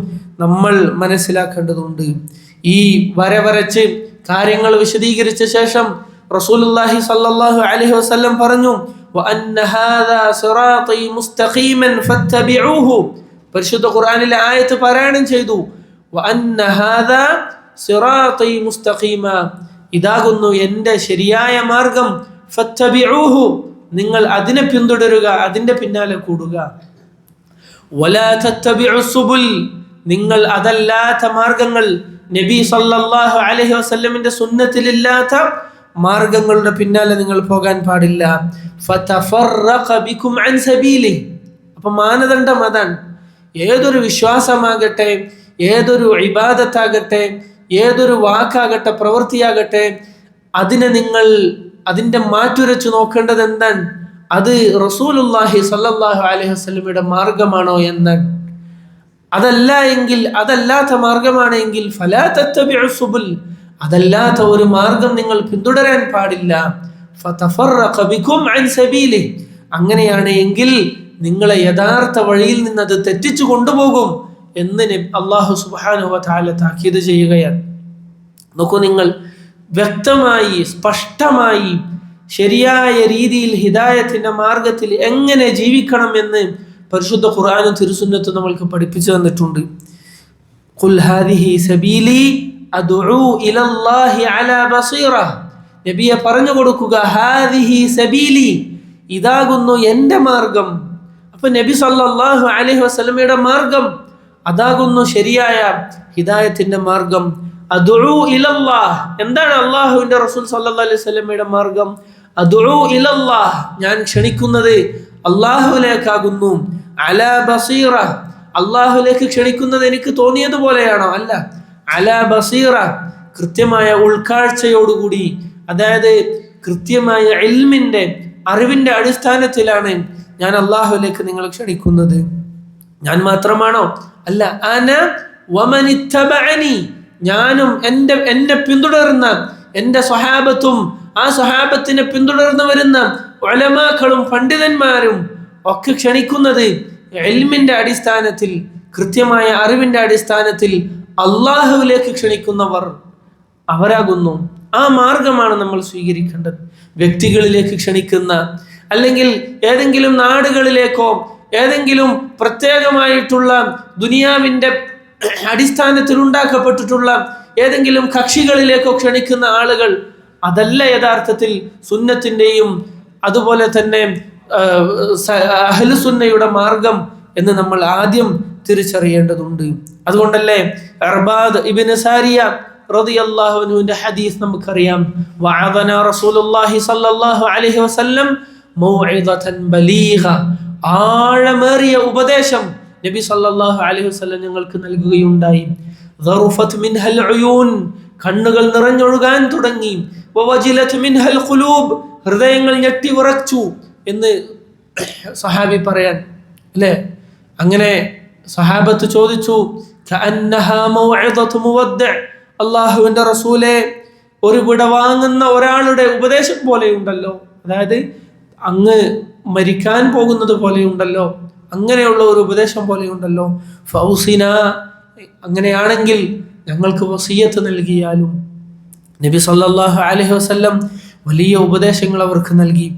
നമ്മൾ മനസ്സിലാക്കേണ്ടതുണ്ട്. ഈ വരച്ച് കാര്യങ്ങൾ വിശദീകരിച്ച ശേഷം റസൂലുള്ളാഹി സ്വല്ലല്ലാഹു അലൈഹി വസല്ലം പറഞ്ഞു, വഅന്ന ഹാദാ സിറാത്തി മുസ്തഖീമൻ ഫത്തബിഊഹു. പരിശുദ്ധ ഖുർആനിലെ ആയത്ത് പാരായണം ചെയ്തു. വഅന്ന ഹാദാ സിറാത്തി മുസ്തഖീമ, ഇതാകുന്നു എൻ്റെ ശരിയായ മാർഗം. ഫത്തബിഊഹു, നിങ്ങൾ അതിനെ പിന്തുടരുക, അതിൻ്റെ പിന്നാലെ കൂടുക. വലാ തത്തബിഉസ് സുബുൽ, നിങ്ങൾ അതല്ലാത്ത മാർഗങ്ങൾ, നബി സല്ലല്ലാഹു അലൈഹി വസല്ലമിന്റെ സുന്നത്തിലില്ലാത്ത മാർഗങ്ങളുടെ പിന്നാലെ നിങ്ങൾ പോകാൻ പാടില്ല. ഫതഫറഖ ബികും അൻ സബീലി. അപ്പോൾ മാനദണ്ഡം അതാണ്. ഏതൊരു വിശ്വാസമാകട്ടെ, ഏതൊരു ഇബാദത്താകട്ടെ, ഏതൊരു വാക്കാകട്ടെ, പ്രവൃത്തിയാകട്ടെ, അതിന്റെ മാറ്റുരച്ചു നോക്കേണ്ടത് എന്താണ്? അത് റസൂലുള്ളാഹി സ്വല്ലല്ലാഹു അലൈഹി വസല്ലമയുടെ മാർഗമാണോ എന്നാണ്. അതല്ലാത്ത മാർഗമാണെങ്കിൽ ഫലാ തത്തബിഉസ് സുബുൽ, അതല്ലാത്ത ഒരു മാർഗം നിങ്ങൾ പിന്തുടരാൻ പാടില്ല. ഫതഫറഖ ബികും അൻ സബീലി, അങ്ങനെയാണ് എങ്കിൽ നിങ്ങളെ യഥാർത്ഥ വഴിയിൽ നിന്ന് അത് തെറ്റിച്ചു കൊണ്ടുപോകും എന്ന് അല്ലാഹു സുബ്ഹാനഹു വ തആല താക്കീത് ചെയ്യുകയാണ്. നോക്കൂ, നിങ്ങൾ വ്യക്തമായി സ്പഷ്ടമായി ശരിയായ രീതിയിൽ ഹിദായത്തിന്റെ മാർഗത്തിൽ എങ്ങനെ ജീവിക്കണം എന്ന് പരിശുദ്ധ ഖുർആനും തിരുസുന്നത്തും നമ്മൾക്ക് പഠിപ്പിച്ചു തന്നിട്ടുണ്ട്. ഖുൽ ഹാദിഹി സബീലി അദ്ഉ ഇലല്ലാഹി അലാ ബസീറ, നബിയെ പറഞ്ഞു കൊടുക്കുക, ഹാദിഹി സബീലി, ഇതാകുന്നു എൻ്റെ മാർഗം. അപ്പൊ നബി സല്ലല്ലാഹു അലൈഹി വസല്ലമയുടെ മാർഗം അതാകുന്നു ശരിയായ ഹിദായത്തിന്റെ മാർഗം. അദ്ഉ ഇലല്ലാഹ്, എന്താണ് അല്ലാഹുവിന്റെ റസൂൽ സല്ലല്ലാഹു അലൈഹി വസല്ലമയുടെ മാർഗം? അദ്ഉ ഇലല്ലാഹ്, ഞാൻ ക്ഷണിക്കുന്നത് അല്ലാഹുവിലേക്കാകുന്നു. അലാ ബസീറ, അല്ലാഹുവിലേക്ക് ക്ഷണിക്കുന്നത് എനിക്ക് തോന്നിയതുപോലെയാണോ? അല്ല, അലാ ബസീറ, കൃത്യമായ ഉൾക്കാഴ്ചയോടുകൂടി, അതായത് കൃത്യമായ ഇൽമിന്റെ അറിവിന്റെ അടിസ്ഥാനത്തിലാണ് ഞാൻ അല്ലാഹുവിലേക്ക് നിങ്ങൾ ക്ഷണിക്കുന്നത്. ഞാൻ മാത്രമാണോ? അല്ല, അന വമനിത്തബഅനി, ഞാനും എന്നെ പിന്തുടരുന്ന എൻ്റെ സ്വഹാബത്തും ആ സ്വഹാബത്തിനെ പിന്തുടർന്നു വരുന്ന ഉലമാക്കളും പണ്ഡിതന്മാരും ഒക്കെ ക്ഷണിക്കുന്നത് ഇൽമിന്റെ അടിസ്ഥാനത്തിൽ, കൃത്യമായ അറിവിന്റെ അടിസ്ഥാനത്തിൽ അല്ലാഹുവിലേക്ക് ക്ഷണിക്കുന്നവർ അവരാകുന്നു. ആ മാർഗമാണ് നമ്മൾ സ്വീകരിക്കേണ്ടത്. വ്യക്തികളിലേക്ക് ക്ഷണിക്കുന്ന, അല്ലെങ്കിൽ ഏതെങ്കിലും നാടുകളിലേക്കോ ഏതെങ്കിലും പ്രത്യേകമായിട്ടുള്ള ദുനിയാവിന്റെ അടിസ്ഥാനത്തിൽ ഉണ്ടാക്കപ്പെട്ടിട്ടുള്ള ഏതെങ്കിലും കക്ഷികളിലേക്കോ ക്ഷണിക്കുന്ന ആളുകൾ, അതല്ല യഥാർത്ഥത്തിൽ സുന്നത്തിന്റെയും അതുപോലെ തന്നെ അഹ്ലുസുന്നയുടെ മാർഗം എന്ന് നമ്മൾ ആദ്യം തിരിച്ചറിയേണ്ടതുണ്ട്. അതുകൊണ്ടല്ലേ അർബാദ് ഇബ്നു സാരിയ റളിയല്ലാഹു അൻഹുവിന്റെ ഹദീസ് നമുക്കറിയാം, വഅദന റസൂലുള്ളാഹി സ്വല്ലല്ലാഹു അലൈഹി വസല്ലം മൗഇദതൻ ബലീഗ, ആഴമേറിയ ഉപദേശം നബി സല്ലല്ലാഹു അലൈഹി വസല്ലം ഞങ്ങൾക്ക് നൽകുകയുണ്ടായി. ദറുഫത് മിൻഹൽ ഉയൂൻ, കണ്ണുകൾ നിറഞ്ഞൊഴുകാൻ തുടങ്ങി. വവജിലത് മിൻഹൽ ഖുലൂബ്, ഹൃദയങ്ങൾ ഞെട്ടി വിറച്ചു എന്ന് സഹാബി പറയാൻ അല്ലേ. അങ്ങനെ സഹാബത്ത് ചോദിച്ചു, കഅന്നഹാ മൗഇദതു മുവദ്ദിഅ, അല്ലാഹുവിന്റെ റസൂലേ, ഒരു വിട വാങ്ങുന്ന ഒരാളുടെ ഉപദേശം പോലെയുണ്ടല്ലോ, അതായത് അങ്ങ് മരിക്കാൻ പോകുന്നത് പോലെയുണ്ടല്ലോ, അങ്ങനെയുള്ള ഒരു ഉപദേശം പോലെയുണ്ടല്ലോ. ഫൗസിന, അങ്ങനെയാണെങ്കിൽ ഞങ്ങൾക്ക് വസിയത്ത് നൽകിയാലും. നബി സല്ലല്ലാഹു അലൈഹി വസല്ലം വലിയ ഉപദേശങ്ങൾ അവർക്ക് നൽകി.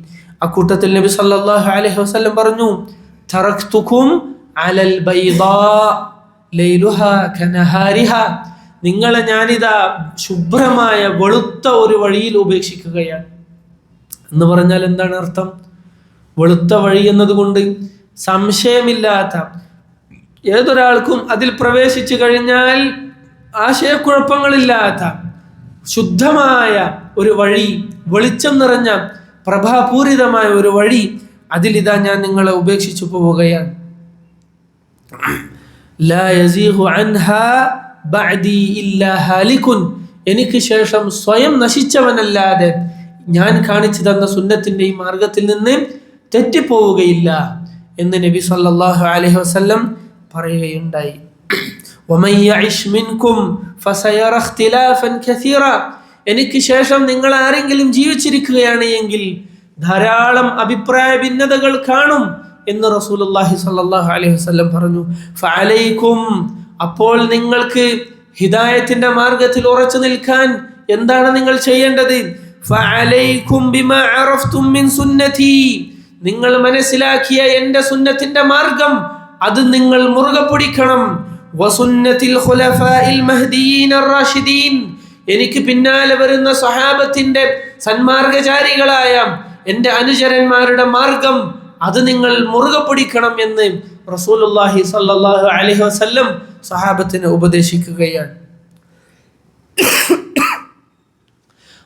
അക്കൂട്ടത്തിൽ നബി സല്ലല്ലാഹു അലൈഹി വസല്ലം പറഞ്ഞു, തറക്തുകും അലൽ ബൈദാ ലൈലുഹാ കനഹാരിഹാ, നിങ്ങളെ ഞാനിതാ ശുഭ്രമായ വെളുത്ത ഒരു വഴിയിൽ ഉപേക്ഷിക്കുകയാണ്. എന്ന് പറഞ്ഞാൽ എന്താണ് അർത്ഥം? വെളുത്ത വഴി എന്നതുകൊണ്ട് സംശയമില്ലാത്ത, ഏതൊരാൾക്കും അതിൽ പ്രവേശിച്ചു കഴിഞ്ഞാൽ ആശയക്കുഴപ്പങ്ങളില്ലാത്ത ശുദ്ധമായ ഒരു വഴി, വെളിച്ചം നിറഞ്ഞ പ്രഭാപൂരിതമായ ഒരു വഴി, അതിലിതാ ഞാൻ നിങ്ങളെ ഉപേക്ഷിച്ചു പോവുകയാണ്. ലാ യസീഹു അൻഹാ ബഅദി ഇല്ലാ ഹാലികുൻ, എനിക്ക് ശേഷം സ്വയം നശിച്ചവനല്ലാതെ ഞാൻ കാണിച്ചു തന്ന സുന്നത്തിന്റെ ഈ മാർഗത്തിൽ നിന്ന് തെറ്റിപ്പോവുകയില്ല എന്ന് നബി സല്ലല്ലാഹു അലൈഹി വസല്ലം പറയുകയുണ്ടായി. വമൻ യഇശ് മിൻകും ഫസയറ ഇഖ്തിലാഫൻ കസീറ, എനിക്ക് ശേഷം നിങ്ങൾ ആരെങ്കിലും ജീവിച്ചിരിക്കുകയാണ് എങ്കിൽ ധാരാളം അഭിപ്രായ ഭിന്നതകൾ കാണും എന്ന് റസൂലുള്ളാഹി സ്വല്ലല്ലാഹു അലൈഹി വസല്ലം പറഞ്ഞു. ഫഅലൈക്കും, അപ്പോൾ നിങ്ങൾക്ക് ഹിദായത്തിന്റെ മാർഗത്തിൽ ഉറച്ചു നിൽക്കാൻ എന്താണ് നിങ്ങൾ ചെയ്യേണ്ടത്? ഫഅലൈക്കും ബിമാ അറഫ്തും മിൻ സുന്നതി, നിങ്ങൾ മനസ്സിലാക്കിയ എൻ്റെ സുന്നത്തിന്റെ മാർഗം അത് നിങ്ങൾ മുറുകെ പിടിക്കണം. വസുന്നതിൽ ഖുലഫാഇൽ മഹ്ദിയീൻ അർ-റാഷിദീൻ, എനിക്ക് പിന്നാലെ വരുന്ന സ്വഹാബത്തിന്റെ സന്മാർഗചാരികളായ എൻ്റെ അനുചരന്മാരുടെ മാർഗം അത് നിങ്ങൾ മുറുകെ പിടിക്കണം എന്ന് റസൂലുള്ളാഹി സ്വല്ലല്ലാഹു അലൈഹി വസല്ലം സ്വഹാബത്തിനെ ഉപദേശിക്കുകയാണ്.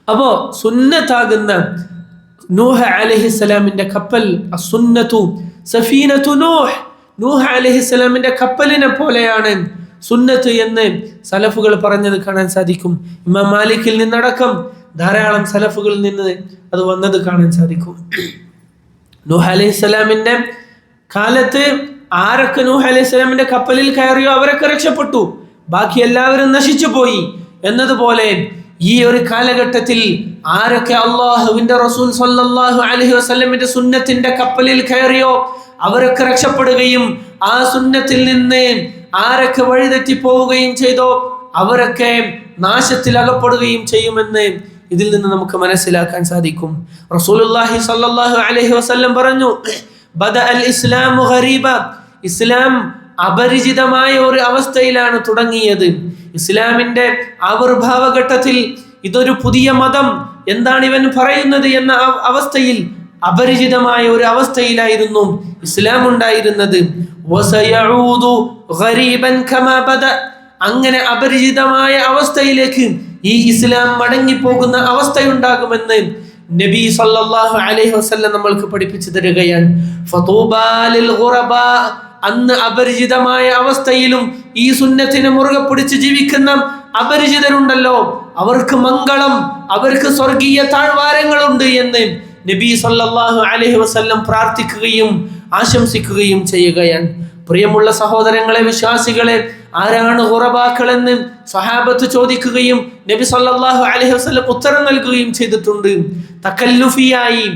അപ്പോ സുന്നത്താകുന്ന നൂഹ് അലൈഹിസ്സലാമിന്റെ കപ്പൽ, അസുന്നത്തു സഫീനത്തു നൂഹ് അലൈഹിസ്സലാമിന്റെ കപ്പലിനെ പോലെയാണ് സുന്നത്ത് എന്ന് സലഫുകൾ പറഞ്ഞത് കാണാൻ സാധിക്കും. ഇമാം മാലിക്കിൽ നിന്നടക്കം ധാരാളം സലഫുകളിൽ നിന്ന് അത് വന്നത് കാണാൻ സാധിക്കും. നൂഹ് അലൈഹിസ്സലാമിന്റെ കാലത്ത് ആരൊക്കെ നൂഹ് അലൈഹിസ്സലാമിന്റെ കപ്പലിൽ കയറിയോ അവരൊക്കെ രക്ഷപ്പെട്ടു, ബാക്കി എല്ലാവരും നശിച്ചു പോയി എന്നതുപോലെ ഈ ഒരു കാലഘട്ടത്തിൽ ആരൊക്കെ അള്ളാഹുവിന്റെ റസൂൽ സ്വല്ലല്ലാഹു അലൈഹി വസല്ലമിന്റെ സുന്നത്തിന്റെ കപ്പലിൽ കയറിയോ അവരൊക്കെ രക്ഷപ്പെടുകയും ആ സുന്നത്തിൽ നിന്ന് ആരൊക്കെ വഴിതെറ്റി പോവുകയും ചെയ്തോ അവരൊക്കെ നാശത്തിൽ അകപ്പെടുകയും ചെയ്യുമെന്ന് ഇതിൽ നിന്ന് നമുക്ക് മനസ്സിലാക്കാൻ സാധിക്കും. റസൂലുള്ളാഹി സ്വല്ലല്ലാഹു അലൈഹി വസല്ലം പറഞ്ഞു, ബദഅൽ ഇസ്ലാമു ഗരീബ, ഇസ്ലാം അപരിചിതമായ ഒരു അവസ്ഥയിലാണ് തുടങ്ങിയത്. ഇസ്ലാമിന്റെ ആവിർഭാവ ഘട്ടത്തിൽ ഇതൊരു പുതിയ മതം, എന്താണ് ഇവൻ പറയുന്നത് എന്ന അവസ്ഥയിൽ അപരിചിതമായ ഒരു അവസ്ഥയിലായിരുന്നു ഇസ്ലാം ഉണ്ടായിരുന്നത്. വസയഊദു ഗരീബൻ കമാ ബദ, അങ്ങനെ അപരിചിതമായ അവസ്ഥയിലേക്ക് ഈ ഇസ്ലാം മടങ്ങിപ്പോകുന്ന അവസ്ഥയുണ്ടാകുമെന്ന് നബി സല്ലല്ലാഹു അലൈഹി വസല്ലം നമ്മൾക്ക് പഠിപ്പിച്ചു തരികയാണ്. ഫതൂബാ ലിൽ ഗുറബാ, അന്ന് അപരിചിതമായ അവസ്ഥയിലും ഈ സുന്നത്തിനെ മുറുകെ പിടിച്ച് ജീവിക്കുന്ന അപരിചിതരുണ്ടല്ലോ, അവർക്ക് മംഗളം, അവർക്ക് സ്വർഗീയ താഴ്വാരങ്ങളുണ്ട് എന്ന് നബി സല്ലല്ലാഹു അലൈഹി വസല്ലം പ്രാർത്ഥിക്കുകയും ആശംസിക്കുകയും ചെയ്യുകയാണ്. പ്രിയമുള്ള സഹോദരങ്ങളെ, വിശ്വാസികളെ, ആരാണ് ഖുറബാക്കൾ എന്ന് സ്വഹാബത്ത് ചോദിക്കുകയും നബി സല്ലല്ലാഹു അലൈഹി വസല്ലം ഉത്തരം നൽകുകയും ചെയ്തിട്ടുണ്ട്. തകല്ലുഫിയായി,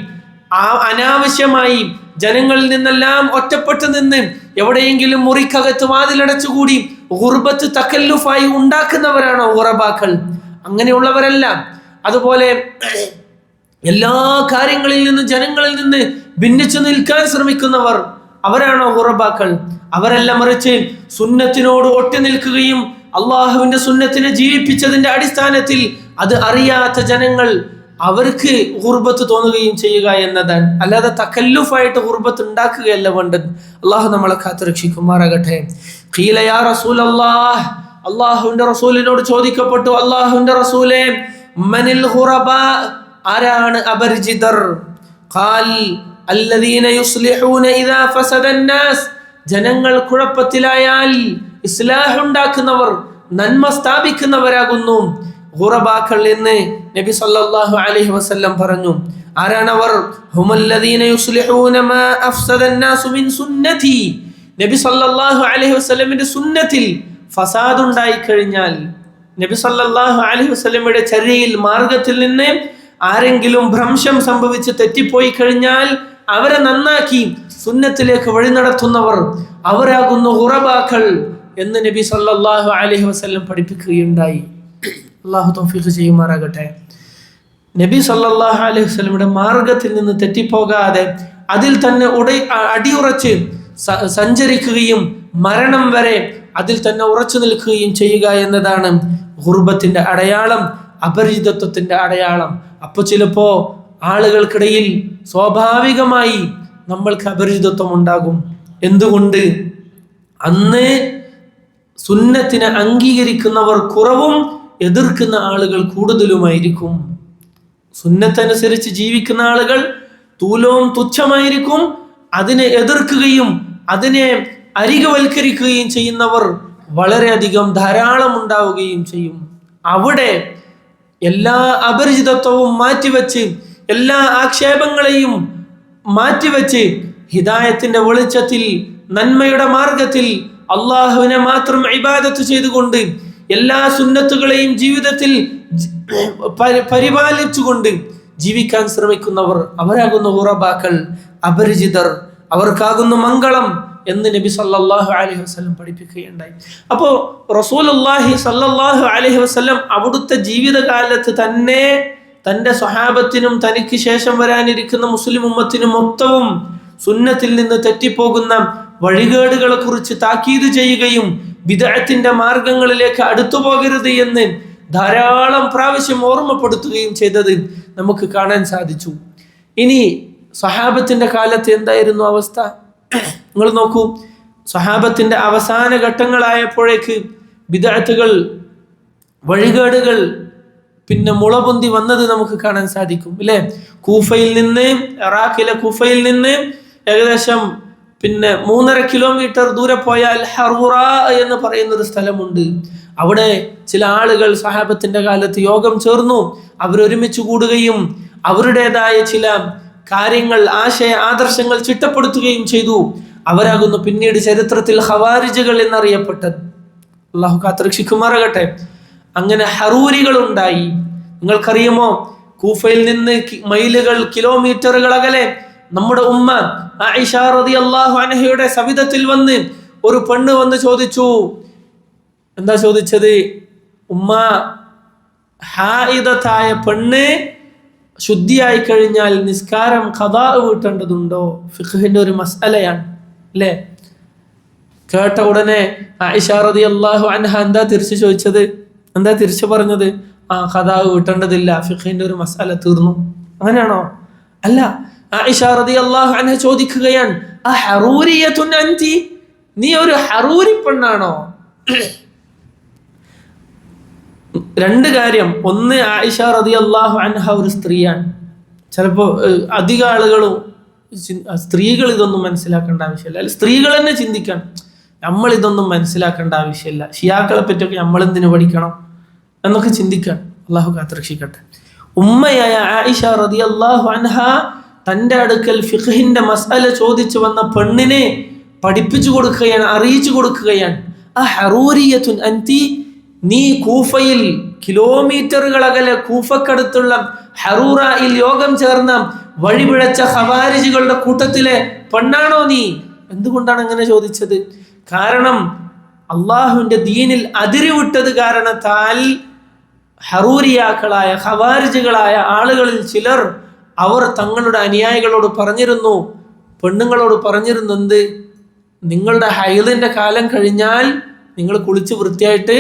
അനാവശ്യമായി ജനങ്ങളിൽ നിന്നെല്ലാം ഒറ്റപ്പെട്ടു നിന്ന് എവിടെയെങ്കിലും മുറിക്കകത്ത് വാതിലടച്ചുകൂടി ഗുർബത്ത് തകല്ലുഫായി ഉണ്ടാക്കുന്നവരാണോ ഖുറബാക്കൾ? അങ്ങനെയുള്ളവരല്ല. അതുപോലെ എല്ലാ കാര്യങ്ങളിൽ നിന്ന് ജനങ്ങളിൽ നിന്ന് ഭിന്നിച്ചു നിൽക്കാൻ ശ്രമിക്കുന്നവർ അവരാണോ ഖുറബാക്കൾ? അവരല്ല, മറിച്ച് സുന്നത്തിനോട് ഒട്ടി നിൽക്കുകയും അള്ളാഹുവിന്റെ സുന്നത്തിനെ ജീവിപ്പിച്ചതിന്റെ അടിസ്ഥാനത്തിൽ അത് അറിയാത്ത ജനങ്ങൾ അവർക്ക് ഗുർബത്ത് തോന്നുകയും ചെയ്യുക എന്നതാണ്. അല്ലാതെ തകല്ലുഫായിട്ട് ഗുർബത്ത് ഉണ്ടാക്കുകയല്ല വേണ്ടത്. അള്ളാഹു നമ്മളെ കാത്തുരക്ഷിക്കുമാറാകട്ടെ. ഖീല യാ റസൂലല്ലാഹ്, അള്ളാഹുവിന്റെ റസൂലിനോട് ചോദിക്കപ്പെട്ടു, അള്ളാഹുവിന്റെ റസൂലേ, മനിൽ ഖുറബാ, ആരാണ് അപരിചിതർ? ഖാൽ അല്ലദീന യുസ്ലിഹൂന ഇദാ ഫസദ അന്നാസ്, ജനങ്ങൾ കുഴപ്പത്തിലായാൽ ഇസ്ലാഹ് ഉണ്ടാക്കുന്നവർ, നന്മ സ്ഥാപിക്കുന്നവരാകുന്നു ഖുറബാക്കൾ എന്ന് നബി സല്ലല്ലാഹു അലൈഹി വസല്ലം പറഞ്ഞു. ആരാണവർ? ഹുമല്ലദീന യുസ്ലിഹൂന മാ അഫ്സദ അന്നാസു മിൻ സുന്നതി, നബി സല്ലല്ലാഹു അലൈഹി വസല്ലമിന്റെ സുന്നത്തിൽ ഫസാദ് ഉണ്ടായി കഴിഞ്ഞാൽ, നബി സല്ലല്ലാഹു അലൈഹി വസല്ലമയുടെ ചര്യയിൽ മാർഗത്തിൽ നിന്ന് ആരെങ്കിലും ഭ്രംശം സംഭവിച്ച് തെറ്റിപ്പോയി കഴിഞ്ഞാൽ അവരെ നന്നാക്കി സുന്നത്തിലേക്ക് വഴി നടത്തുന്നവർ അവരാകുന്നു ഖുറബാക്കൾ എന്ന് നബി സല്ലല്ലാഹു അലൈഹി വസല്ലം പഠിപ്പിക്കുകയുണ്ടായി. അല്ലാഹു തൗഫീഖ് ചെയ്യുമാറാകട്ടെ. നബി സല്ലല്ലാഹു അലൈഹി വസല്ലമയുടെ മാർഗത്തിൽ നിന്ന് തെറ്റിപ്പോകാതെ അതിൽ തന്നെ അടിയുറച്ച് സഞ്ചരിക്കുകയും മരണം വരെ അതിൽ തന്നെ ഉറച്ചു നിൽക്കുകയും ചെയ്യുക എന്നതാണ് ഗുർബത്തിന്റെ അടയാളം, അപരിചിതത്വത്തിന്റെ അടയാളം. അപ്പോൾ ചിലപ്പോ ആളുകൾക്കിടയിൽ സ്വാഭാവികമായി നമ്മൾക്ക് അപരിചിതത്വം ഉണ്ടാകും. എന്തുകൊണ്ട്? അന്ന് സുന്നത്തിനെ അംഗീകരിക്കുന്നവർ കുറവും എതിർക്കുന്ന ആളുകൾ കൂടുതലുമായിരിക്കും. സുന്നത്തനുസരിച്ച് ജീവിക്കുന്ന ആളുകൾ തൂലവും തുച്ഛമായിരിക്കും. അതിനെ എതിർക്കുകയും അതിനെ അരികവൽക്കരിക്കുകയും ചെയ്യുന്നവർ വളരെയധികം ധാരാളം ഉണ്ടാവുകയും ചെയ്യും. അവിടെ എല്ലാ അപരിചിതത്വവും മാറ്റിവെച്ച്, എല്ലാ ആക്ഷേപങ്ങളെയും മാറ്റിവെച്ച് ഹിദായത്തിന്റെ വെളിച്ചത്തിൽ, നന്മയുടെ മാർഗത്തിൽ അള്ളാഹുവിനെ മാത്രം ഇബാദത്ത് ചെയ്തുകൊണ്ട് എല്ലാ സുന്നത്തുകളെയും ജീവിതത്തിൽ പരിപാലിച്ചുകൊണ്ട് ജീവിക്കാൻ ശ്രമിക്കുന്നവർ അവരാകുന്നു ഖുറബാക്കൾ, അപരിചിതർ. അവർക്കാകുന്നു മംഗളം, എന്ന് നബി സല്ലല്ലാഹു അലൈഹി വസല്ലം പഠിപ്പിക്കുകയുണ്ടായി. അപ്പോൾ റസൂലുള്ളാഹി സല്ലല്ലാഹു അലൈഹി വസല്ലം അവിടുത്തെ ജീവിതകാലത്ത് തന്നെ തൻ്റെ സ്വഹാബത്തിനും തനിക്ക് ശേഷം വരാനിരിക്കുന്ന മുസ്ലിം ഉമ്മത്തിനും മൊത്തവും സുന്നത്തിൽ നിന്ന് തെറ്റിപ്പോകുന്ന വഴികേടുകളെ കുറിച്ച് താക്കീത് ചെയ്യുകയും ബിദ്അത്തിന്റെ മാർഗങ്ങളിലേക്ക് അടുത്തു പോകരുത് എന്ന് ധാരാളം പ്രാവശ്യം ഓർമ്മപ്പെടുത്തുകയും ചെയ്തത് നമുക്ക് കാണാൻ സാധിച്ചു. ഇനി സ്വഹാബത്തിന്റെ കാലത്ത് എന്തായിരുന്നു അവസ്ഥ? നിങ്ങൾ നോക്കൂ, സ്വഹാബത്തിന്റെ അവസാന ഘട്ടങ്ങളായപ്പോഴേക്ക് ബിദ്അത്തുകൾ, വഴികേടുകൾ പിന്നെ മുളപൊന്തി വന്നത് നമുക്ക് കാണാൻ സാധിക്കും, അല്ലെ? കൂഫയിൽ നിന്ന്, ഇറാഖിലെ കൂഫയിൽ നിന്ന് ഏകദേശം 3.5 കിലോമീറ്റർ ദൂരെ പോയാൽ ഹറൂറ എന്ന് പറയുന്ന ഒരു സ്ഥലമുണ്ട്. അവിടെ ചില ആളുകൾ സ്വഹാബത്തിന്റെ കാലത്ത് യോഗം ചേർന്നു. അവരൊരുമിച്ച് കൂടുകയും അവരുടേതായ ചില കാര്യങ്ങൾ, ആദർശങ്ങൾ ചിട്ടപ്പെടുത്തുകയും ചെയ്തു. അവരാകുന്നു പിന്നീട് ചരിത്രത്തിൽ ഖവാരിജുകൾ എന്നറിയപ്പെട്ടത്. അള്ളാഹു കാത്തുരക്ഷിക്കുമാറാകട്ടെ. അങ്ങനെ ഹറൂരികൾ ഉണ്ടായി. നിങ്ങൾക്കറിയുമോ, കൂഫയിൽ നിന്ന് മൈലുകൾ, കിലോമീറ്ററുകൾ അകലെ നമ്മുടെ ഉമ്മ ആയിഷ റളിയല്ലാഹു അൻഹയുടെ സവിധത്തിൽ വന്ന് ഒരു പെണ്ണ് വന്ന് ചോദിച്ചു. എന്താ ചോദിച്ചത്? ഉമ്മ, ഹായിദത്തായ പെണ്ണ് ശുദ്ധിയായി കഴിഞ്ഞാൽ നിസ്കാരം ഖദാ വീട്ടേണ്ടതുണ്ടോ? ഫിഖ്ഹിന്റെ ഒരു മസ്അലയാണ്, അല്ലേ? കേട്ട ഉടനെ ആയിഷ റളിയല്ലാഹു അൻഹ എന്താ തിരിച്ചു ചോദിച്ചത്? എന്താ തിരിച്ചു പറഞ്ഞത്? ഖദാ വീട്ടേണ്ടതില്ല, ഫിഖ്ഹിന്റെ ഒരു മസ്അല തീർന്നു. അങ്ങനെയാണോ? അല്ല. ആയിഷ റളിയല്ലാഹു അൻഹ ചോദിക്കുകയാണ്, അഹറൂരിയത്തുൻ അൻതി, നീ ഒരു ഹറൂരി പെണ്ണാണോ? രണ്ട് കാര്യം. ഒന്ന്, ആയിഷ റളിയല്ലാഹു അൻഹ ഒരു സ്ത്രീയാണ്. ചിലപ്പോൾ അധിക ആളുകളും സ്ത്രീകൾ ഇതൊന്നും മനസ്സിലാക്കേണ്ട ആവശ്യമില്ല, അല്ല സ്ത്രീകൾ തന്നെ ചിന്തിക്കണം, നമ്മൾ ഇതൊന്നും മനസ്സിലാക്കേണ്ട ആവശ്യമില്ല, ഷിയാക്കളെ പറ്റിയൊക്കെ നമ്മൾ എന്തിനു പഠിക്കണം എന്നൊക്കെ ചിന്തിക്കണം. അള്ളാഹു കാത്തുരക്ഷിക്കട്ടെ. ഉമ്മയായ ആയിഷ റളിയല്ലാഹു അൻഹ തൻ്റെ അടുക്കൽ ഫിഖ്ഹിന്റെ മസ്അല ചോദിച്ചു വന്ന പെണ്ണിനെ പഠിപ്പിച്ചു കൊടുക്കുകയാണ്, അറിയിച്ചു കൊടുക്കുകയാണ്. അഹറൂരിയത്തുൻ അൻതി, നീ കൂഫയിൽ കിലോമീറ്ററുകൾ അകലെ കൂഫക്കടുത്തുള്ള ഹറൂറയിൽ യോഗം ചേർന്ന വഴിപിഴച്ച ഖവാരിജുകളുടെ കൂട്ടത്തിലെ പെണ്ണാണോ നീ? എന്തുകൊണ്ടാണ് അങ്ങനെ ചോദിച്ചത്? കാരണം അള്ളാഹുവിന്റെ ദീനിൽ അതിരുവിട്ടത് കാരണത്താൽ ഹറൂരിയാക്കളായ ഖവാരിജുകളായ ആളുകളിൽ ചിലർ അവർ തങ്ങളുടെ അനുയായികളോട് പറഞ്ഞിരുന്നു, പെണ്ണുങ്ങളോട് പറഞ്ഞിരുന്നു, എന്ത്? നിങ്ങളുടെ ഹൈദിന്റെ കാലം കഴിഞ്ഞാൽ നിങ്ങൾ കുളിച്ച് വൃത്തിയായിട്ട്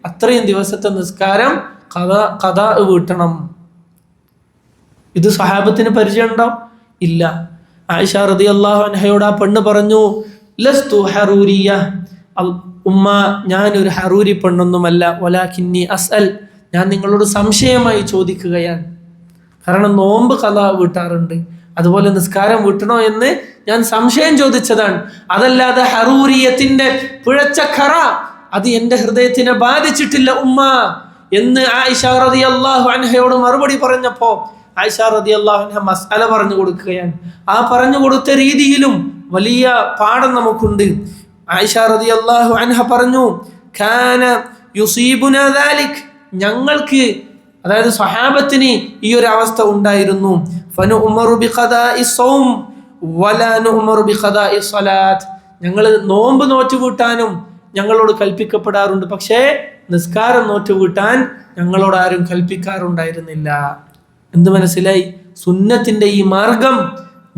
അത്രയും ദിവസത്തെ നിസ്കാരം ഖദാ വീട്ടണം. ഇത് സ്വഹാബത്തിന് പരിചയമുണ്ടോ? ഇല്ല. ആയിഷ റളിയല്ലാഹു അൻഹയോട് ആ പെണ്ണ് പറഞ്ഞു, ലസ്തു ഹറൂരിയ, ഉമ്മ ഞാനൊരു ഹറൂരി പെണ്ണൊന്നുമല്ല, വലാകിന്നി അസ്അൽ, ഞാൻ നിങ്ങളോട് സംശയമായി ചോദിക്കുകയാണ്. കാരണം നോമ്പ് ഖദാ വീട്ടാറുണ്ട്, അതുപോലെ നിസ്കാരം വീട്ടണോ എന്ന് ഞാൻ സംശയം ചോദിച്ചതാണ്. അതല്ലാതെ ഹറൂരിയത്തിന്റെ പിഴച്ച ഖറ അത് എന്റെ ഹൃദയത്തിനെ ബാധിച്ചിട്ടില്ല ഉമ്മ എന്ന് ആയിഷ റളിയല്ലാഹു അൻഹയോട് മറുപടി പറഞ്ഞപ്പോ ആയിഷ റളിയല്ലാഹു അൻഹ മസ്അല പറഞ്ഞു കൊടുക്കുകയാണ്. ആ പറഞ്ഞു കൊടുത്ത രീതിയിലും വലിയ പാഠം നമുക്കുണ്ട്. ആയിഷ റളിയല്ലാഹു അൻഹ പറഞ്ഞു, കാന യുസീബുനാ ദാലിക്, ഞങ്ങൾക്ക്, അതായത് സ്വഹാബത്തിന് ഈ ഒരു അവസ്ഥ ഉണ്ടായിരുന്നു. ഫനുഉമറു ബിഖദാഇ സ്വൗം വലാ നുഉമറു ബിഖദാഇ സ്വലാത്ത്, ഞങ്ങൾ നോമ്പ് നോറ്റ് വീട്ടാനും ഞങ്ങളോട് കൽപ്പിക്കപ്പെടാറുണ്ട്, പക്ഷേ നിസ്കാരം നോറ്റ് വീട്ടാൻ ഞങ്ങളോട് ആരും കൽപ്പിക്കാറുണ്ടായിരുന്നില്ല. എന്ത് മനസ്സിലായി? സുന്നത്തിന്റെ ഈ മാർഗം,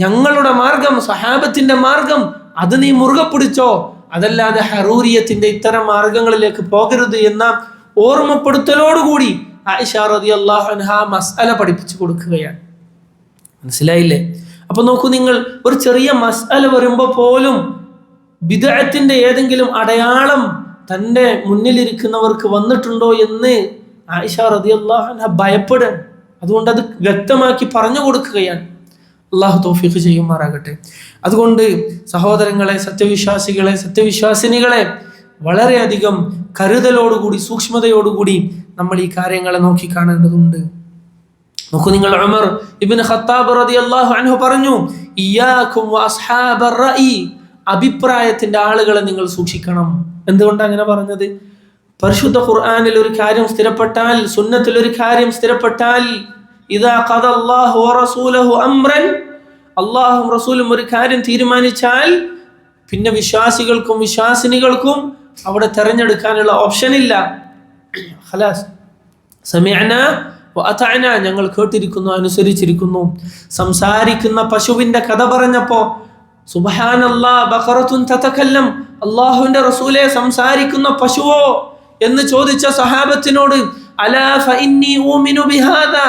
ഞങ്ങളുടെ മാർഗം, സ്വഹാബത്തിന്റെ മാർഗം, അത് നീ മുറുകെ പിടിച്ചോ, അതല്ലാതെ ഹറൂരിയത്തിന്റെ ഇത്തരം മാർഗങ്ങളിലേക്ക് പോകരുത് എന്ന ഓർമ്മപ്പെടുത്തലോടുകൂടി ആയിഷ റളിയല്ലാഹു അൻഹ മസ്അല പഠിപ്പിച്ചു കൊടുക്കുകയാണ്. മനസ്സിലായില്ലേ? അപ്പൊ നോക്കൂ നിങ്ങൾ, ഒരു ചെറിയ മസ്അല വരുമ്പോ പോലും ബിദ്അത്തിന്റെ ഏതെങ്കിലും അടയാളം തൻ്റെ മുന്നിലിരിക്കുന്നവർക്ക് വന്നിട്ടുണ്ടോ എന്ന് ആയിഷ റളിയല്ലാഹു അൻഹ ഭയപ്പെടാൻ, അതുകൊണ്ട് അത് വ്യക്തമാക്കി പറഞ്ഞു കൊടുക്കുകയാണ്. അള്ളാഹു തൗഫീഖ് ചെയ്യുമാറാകട്ടെ. അതുകൊണ്ട് സഹോദരങ്ങളെ, സത്യവിശ്വാസികളെ, സത്യവിശ്വാസിനികളെ, വളരെയധികം കരുതലോടുകൂടി, സൂക്ഷ്മതയോടുകൂടി നമ്മൾ ഈ കാര്യങ്ങളെ നോക്കി കാണേണ്ടതുണ്ട്. നോക്കൂ നിങ്ങൾ, ഉമർ ഇബ്നു ഖത്താബ് റളിയല്ലാഹു അൻഹു പറഞ്ഞു, ഇയ്യാകും വഅസ്ഹാബർ റഅയി, അഭിപ്രായത്തിന്റെ ആളുകളെ നിങ്ങൾ സൂക്ഷിക്കണം. എന്തുകൊണ്ടാണ് അങ്ങനെ പറഞ്ഞത്? പരിശുദ്ധ ഖുർആനിൽ ഒരു കാര്യം സ്ഥിരപ്പെട്ടാൽ, സുന്നത്തിൽ ഒരു കാര്യം സ്ഥിരപ്പെട്ടാൽ, ഇദാ ഖദല്ലാഹു വറസൂലുഹു അംറൻ, അല്ലാഹും റസൂലും ഒരു കാര്യം തീരുമാനിച്ചാൽ പിന്നെ വിശ്വാസികൾക്കും വിശ്വാസിനികൾക്കും അവിടെ തെരഞ്ഞെടുക്കാനുള്ള ഓപ്ഷൻ ഇല്ല. ഖലാസ് സമഅന വഅതഅന, ഞങ്ങൾ കേട്ടിരിക്കുന്നു, അനുസരിച്ചിരിക്കുന്നു. സംസാരിക്കുന്ന പശുവിന്റെ കഥ പറഞ്ഞപ്പോ സുബ്ഹാനല്ലാഹ് ബഖറത്തുൻ തതകല്ലം, അല്ലാഹുവിന്റെ റസൂലേ സംസാരിക്കുന്ന പശുവോ എന്ന് ചോദിച്ച സഹാബത്തിനോട് അലാ ഫഇന്നി ഊമിനു ബിഹാദാ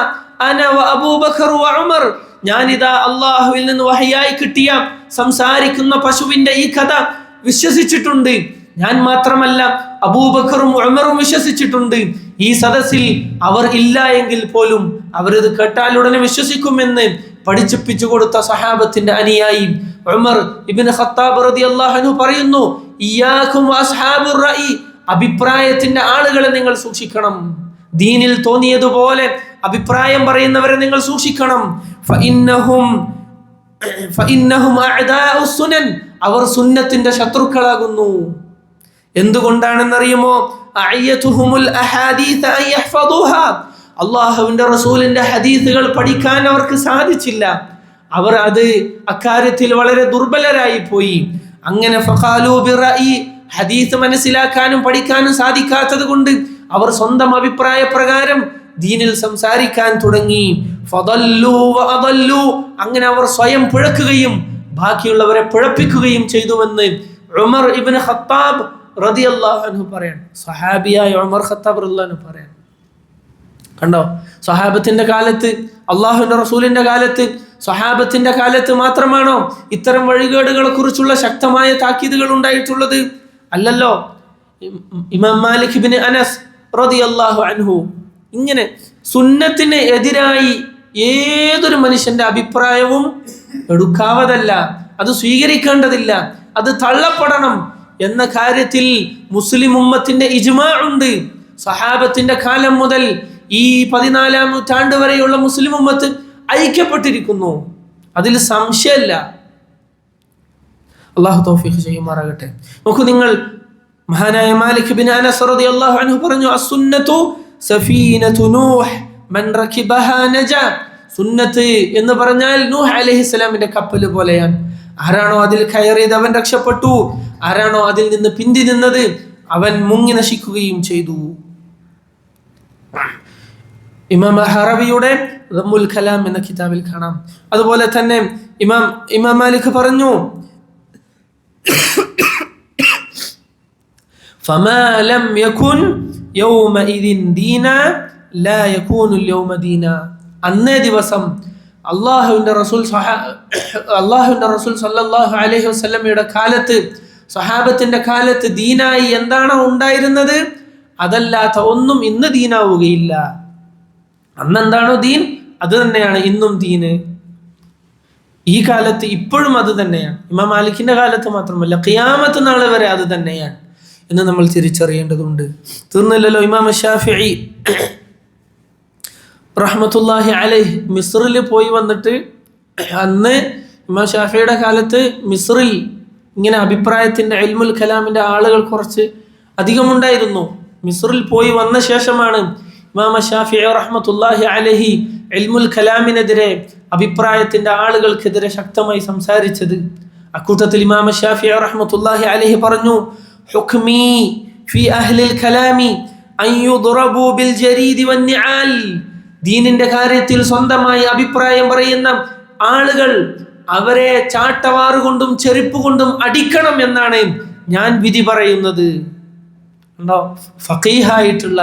അന വഅബൂബക്കർ വഉമർ, ഞാനിതാ അല്ലാഹുവിൽ നിന്ന് വഹയായി കിട്ടിയ സംസാരിക്കുന്ന പശുവിന്റെ ഈ കഥ വിശ്വസിച്ചിട്ടുണ്ട്. ഞാൻ മാത്രമല്ല, അബൂബക്കറും ഉമറും വിശ്വസിച്ചിട്ടുണ്ട്. ഈ സദസ്സിൽ അവർ ഇല്ല എങ്കിൽ പോലും അവരിത് കേട്ടാൽ ഉടനെ വിശ്വസിക്കുമെന്ന് പഠിപ്പിച്ചു കൊടുത്ത സഹാബത്തിന്റെ അനുയായി ഉമർ ഇബ്നു ഖത്താബ് റളിയല്ലാഹു അൻഹു പറയുന്നു, ഇയ്യാകും വഅസ്ഹാബുർ റഅയി, അഭിപ്രായത്തിന്റെ ആളുകളെ നിങ്ങൾ സൂക്ഷിക്കണം. ദീനിൽ തോന്നിയതുപോലെ അഭിപ്രായം പറയുന്നവരെ നിങ്ങൾ സൂക്ഷിക്കണം. ഫഇന്നഹും അഅദാഉസ് സുനൻ, അവർ സുന്നത്തിന്റെ ശത്രുക്കളാകുന്നു. എന്തുകൊണ്ടാണെന്നറിയുമോ? അഅയതുഹുമുൽ അഹാദീഥ അൻ യഹ്ഫദൂഹാ, അല്ലാഹുവിന്റെ റസൂലിന്റെ ഹദീസുകൾ പഠിക്കാൻ അവർക്ക് സാധിച്ചില്ല. അവർ അത് അക്കാര്യത്തിൽ വളരെ ദുർബലരായി പോയി. അങ്ങനെ ഫഖാലൂ ബിറഅയി, ഹദീസ് മനസ്സിലാക്കാനും പഠിക്കാനും സാധിക്കാത്തത് കൊണ്ട് അവർ സ്വന്തം അഭിപ്രായ പ്രകാരം ദീനിൽ സംസാരിക്കാൻ തുടങ്ങി. ഫദല്ലൂ വഅദല്ലൂ, അങ്ങനെ അവർ സ്വയം പിഴക്കുകയും ബാക്കിയുള്ളവരെ പിഴപ്പിക്കുകയും ചെയ്തുവെന്ന് ഉമർ ഇബ്നു ഖത്താബ് റളിയല്ലാഹു അൻഹു പറയാൻ. സ്വഹാബിയായ ഉമർ ഖത്താബ് റളിയല്ലാഹു അൻഹു പറയാൻ. കണ്ടോ, സ്വഹാബത്തിന്റെ കാലത്ത്, അള്ളാഹുവിന്റെ റസൂലിന്റെ കാലത്ത്, സ്വഹാബത്തിന്റെ കാലത്ത് മാത്രമാണോ ഇത്തരം വഴികേടുകളെ കുറിച്ചുള്ള ശക്തമായ താക്കീതുകൾ ഉണ്ടായിട്ടുള്ളത്? അല്ലല്ലോ. ഇമാം മാലിക് ഇബ്നു അനസ് റളിയല്ലാഹു അൻഹു ഇങ്ങനെ സുന്നത്തിന് എതിരായി ഏതൊരു മനുഷ്യന്റെ അഭിപ്രായവും എടുക്കാവതല്ല, അത് സ്വീകരിക്കേണ്ടതില്ല, അത് തള്ളപ്പെടണം എന്ന കാര്യത്തിൽ മുസ്ലിം ഉമ്മത്തിന്റെ ഇജ്മാ ഉണ്ട്. സഹാബത്തിന്റെ കാലം മുതൽ ഈ 14-ാം നൂറ്റാണ്ട് വരെയുള്ള മുസ്ലിം ഉമ്മത്ത് ഐക്യപ്പെട്ടിരിക്കുന്നു, അതിൽ സംശയമില്ല. അല്ലാഹു തൗഫീഖ് ചെയ്യുമാറാകട്ടെ. നോക്കൂ, നിങ്ങൾ മഹാനായ മാലിക് ബിൻ അനസ് റളിയല്ലാഹു അൻഹു പറഞ്ഞു, അസ്സുന്നത്തു സഫീനത്തു നൂഹ് മൻ റകിബഹാ നജാ, സുന്നത്ത് എന്ന് പറഞ്ഞാൽ നൂഹ് അലൈഹിസ്സലാമിന്റെ കപ്പൽ പോലെയാണ്. ആരാണോ അതിൽ കയറിയത് അവൻ രക്ഷപ്പെട്ടു, ആരാണോ അതിൽ നിന്ന് പിന്തി നിന്നത് അവൻ മുങ്ങി നശിക്കുകയും ചെയ്തു. ഇമാം ഹറവിയുടെ റമ്മുൽ കലാം എന്ന കിതാബിൽ കാണാം. അതുപോലെ തന്നെ ഇമാം മാലിക് പറഞ്ഞു, ഫമാ ലം യകുൻ യൗമഇദിൻ ദീന ലാ യകൂനു യൗമ ദീന, അന്നേ ദിവസം അല്ലാഹുവിന്റെ റസൂൽ സല്ലല്ലാഹു അലൈഹി വസല്ലമയുടെ കാലത്ത്, സ്വഹാബത്തിന്റെ കാലത്ത് ദീനായി എന്താണോ ഉണ്ടായിരുന്നത് അതല്ലാത്ത ഒന്നും ഇന്ന് ദീനാവുകയില്ല. അന്നെന്താണോ ദീൻ അത് തന്നെയാണ് ഇന്നും ദീന്. ഈ കാലത്ത് ഇപ്പോഴും അത് തന്നെയാണ്. ഇമാം മാലിക്കിന്റെ കാലത്ത് മാത്രമല്ല, ഖിയാമത്ത് നാൾ വരെ അത് തന്നെയാണ് എന്ന് നമ്മൾ തിരിച്ചറിയേണ്ടതുണ്ട്. തീർന്നില്ലല്ലോ. ഇമാം ശാഫിഈ റഹ്മത്തുള്ളാഹി അലൈഹി മിസ്റിൽ പോയി വന്നിട്ട്, അന്ന് ഇമാം ഷാഫിയുടെ കാലത്ത് മിസ്റിൽ ഇങ്ങനെ അഭിപ്രായത്തിന്റെ ഇൽമുൽ കലാമിന്റെ ആളുകൾ കുറച്ച് അധികമുണ്ടായിരുന്നു. മിസ്റിൽ പോയി വന്ന ശേഷമാണ് ഇമാം ശാഫിഈ റഹ്മത്തുള്ളാഹി അലൈഹി ഇൽമുൽ കലാമിനെതിരെ, അഭിപ്രായത്തിന്റെ ആളുകൾക്കെതിരെ ശക്തമായി സംസാരിച്ചത്. അക്കൂട്ടത്തിൽ ഇമാം ശാഫിഈ റഹ്മത്തുള്ളാഹി അലൈഹി പറഞ്ഞു, ഹുക്മി ഫി അഹ്ലിൽ കലാമി അൻ യുദ്റബു ബിൽ ജരീദി വന്നിആൽ, ദീനിന്റെ കാര്യത്തിൽ സ്വന്തമായി അഭിപ്രായം പറയുന്ന ആളുകൾ അവരെ ചാട്ടവാറുകൊണ്ടും ചെരുപ്പ് കൊണ്ടും അടിക്കണം എന്നാണ് ഞാൻ വിധി പറയുന്നത്. ഉണ്ടോ, ഫഖീഹായിട്ടുള്ള,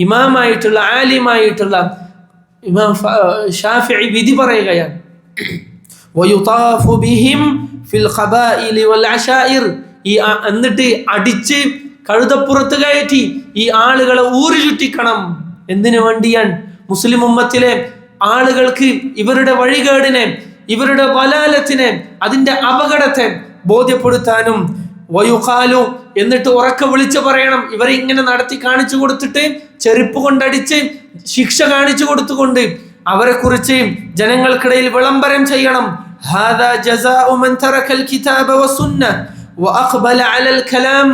ഇമാമായിട്ടുള്ള, ആലിമായിട്ടുള്ള ഇമാം ശാഫിഈ വിധി പറയുകയാണ്. വയുതാഫു ബിഹിം ഫിൽ ഖബാഇലി വൽ അശായിർ, ഈ എന്നിട്ട് അടിച്ച് കഴുതപ്പുറത്ത് കയറ്റി ഈ ആളുകളെ ഊരു ചുറ്റിക്കണം. എന്തിനു വേണ്ടിയാണ്? മുസ്ലിം ഉമ്മത്തിലെ ആളുകൾക്ക് ഇവരുടെ വഴികേടിനെ, ഇവരുടെ വലാലത്തിനെ, അതിന്റെ അപകടത്തെ ബോധ്യപ്പെടുത്താനും. വയുഖാലു, എന്നിട്ട് ഉറക്കെ വിളിച്ചു പറയണം. ഇവരെ ഇങ്ങനെ നടത്തി കാണിച്ചു കൊടുത്തിട്ട് ചെരുപ്പ് കൊണ്ടടിച്ച് ശിക്ഷ കാണിച്ചു കൊടുത്തുകൊണ്ട് അവരെ കുറിച്ച് ജനങ്ങൾക്കിടയിൽ വിളംബരം ചെയ്യണം. ഹാദാ ജസാഉ മൻ തറക്കൽ കിതാബ വസുന്ന വഅഖ്ബല അലൽ കലാം,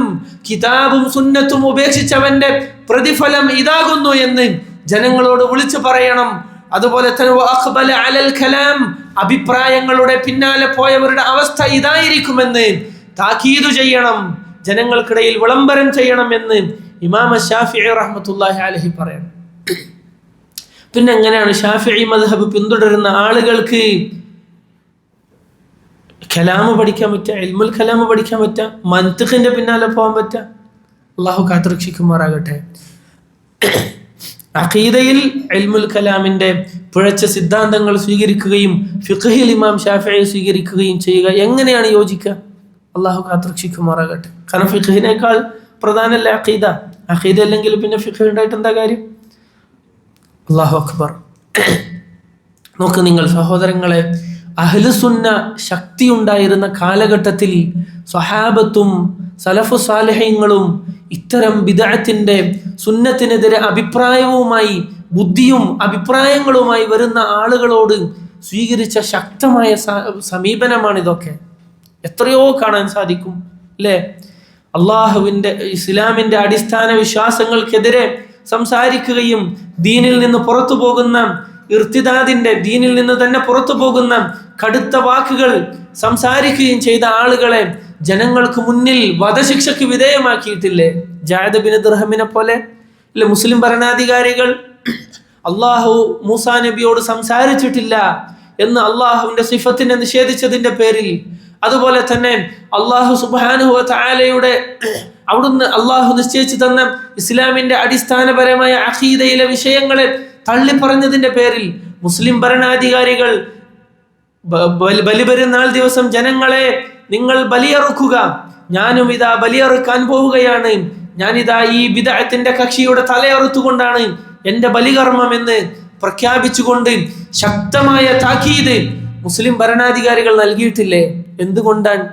കിതാബും സുന്നത്തും ഉപേക്ഷിച്ചവന്റെ പ്രതിഫലം ഇതാകുന്നു എന്ന് ജനങ്ങളോട് വിളിച്ചു പറയണം. അതുപോലെ തന്നെ വഅഖ്ബല അലൽ കലാം, അഭിപ്രായങ്ങളുടെ പിന്നാലെ പോയവരുടെ അവസ്ഥ ഇതായിരിക്കുമെന്ന് താക്കീതു ചെയ്യണം, ജനങ്ങൾക്കിടയിൽ വിളംബരം ചെയ്യണം എന്ന് ഇമാം ശാഫിഈ റഹ്മത്തുള്ളാഹി അലൈഹി പറയണം. പിന്നെ എങ്ങനെയാണ് ഷാഫിഈ മദ്ഹബ് പിന്തുടരുന്ന ആളുകൾക്ക് കലാമ് പഠിക്കാൻ പറ്റുക, ഇൽമുൽ കലാമ് പഠിക്കാൻ പറ്റുക, മന്തിഖിന്റെ പിന്നാലെ പോകാൻ പറ്റുക? അള്ളാഹു കാത്തുരക്ഷിക്കുമാറാകട്ടെ. അഖീദയിൽ ഇൽമുൽ കലാമിന്റെ പിഴച്ച സിദ്ധാന്തങ്ങൾ സ്വീകരിക്കുകയും ഫിഖ്ഹിൽ ഇമാം ഷാഫിഈ സ്വീകരിക്കുകയും ചെയ്യുക എങ്ങനെയാണ് യോജിക്കുക? അള്ളാഹു കാത്തുരക്ഷിക്കുമാറാകട്ടെ. കാരണം ഫിഖ്ഹിനേക്കാൾ പ്രധാനമല്ല അഖീദ. അഖീദ അല്ലെങ്കിൽ പിന്നെ ഫിഖ് ഉണ്ടായിട്ട് എന്താ കാര്യം? അല്ലാഹു അക്ബർ. നോക്ക് നിങ്ങൾ സഹോദരങ്ങളെ, അഹ്ലുസുന്ന ശക്തി ഉണ്ടായിരുന്ന കാലഘട്ടത്തിൽ സ്വഹാബത്തും സലഫു സാലിഹീങ്ങളും ഇത്തരം ബിദ്അത്തിന്റെ സുന്നത്തിനെതിരെ അഭിപ്രായവുമായി ബുദ്ധിയും അഭിപ്രായങ്ങളുമായി വരുന്ന ആളുകളോട് സ്വീകരിച്ച ശക്തമായ സമീപനമാണ് ഇതൊക്കെ. എത്രയോ കാണാൻ സാധിക്കും അല്ലേ? അള്ളാഹുവിന്റെ ഇസ്ലാമിന്റെ അടിസ്ഥാന വിശ്വാസങ്ങൾക്കെതിരെ സംസാരിക്കുകയും ദീനിൽ നിന്ന് പുറത്തു പോകുന്ന ഇർത്തിദാദിന്റെ ദീനിൽ നിന്ന് തന്നെ പുറത്തു പോകുന്ന കടുത്ത വാക്കുകൾ സംസാരിക്കുകയും ചെയ്ത ആളുകളെ ജനങ്ങൾക്ക് മുന്നിൽ വധശിക്ഷയ്ക്ക് വിധേയമാക്കിയിട്ടില്ലേ? ജഅദ് ബിൻ ദിർഹമിനെ പോലെ അല്ലെ മുസ്ലിം ഭരണാധികാരികൾ അള്ളാഹു മൂസാ നബിയോട് സംസാരിച്ചിട്ടില്ല എന്ന് അള്ളാഹുവിന്റെ സിഫത്തിനെ നിഷേധിച്ചതിന്റെ പേരിൽ, അതുപോലെ തന്നെ അള്ളാഹു സുബ്ഹാനഹു വ തആലയുടെ അവിടുന്ന് അള്ളാഹു നിശ്ചയിച്ചു തന്ന ഇസ്ലാമിന്റെ അടിസ്ഥാനപരമായ അഖീദയിലെ വിഷയങ്ങളെ തള്ളിപ്പറഞ്ഞതിന്റെ പേരിൽ മുസ്ലിം ഭരണാധികാരികൾ ബലിപെരുന്നാൾ ദിവസം ജനങ്ങളെ നിങ്ങൾ ബലിയറുക്കുക, ഞാനും ഇതാ ബലിയറുക്കാൻ പോവുകയാണ്, ഞാനിതാ ഈ ബിദ്അത്തിന്റെ കക്ഷിയുടെ തലയറുത്തുകൊണ്ടാണ് എന്റെ ബലികർമ്മം എന്ന് പ്രഖ്യാപിച്ചുകൊണ്ട് ശക്തമായ താക്കീത് മുസ്ലിം ഭരണാധികാരികൾ നൽകിയിട്ടില്ലേ? എന്തുകൊണ്ടാണ്?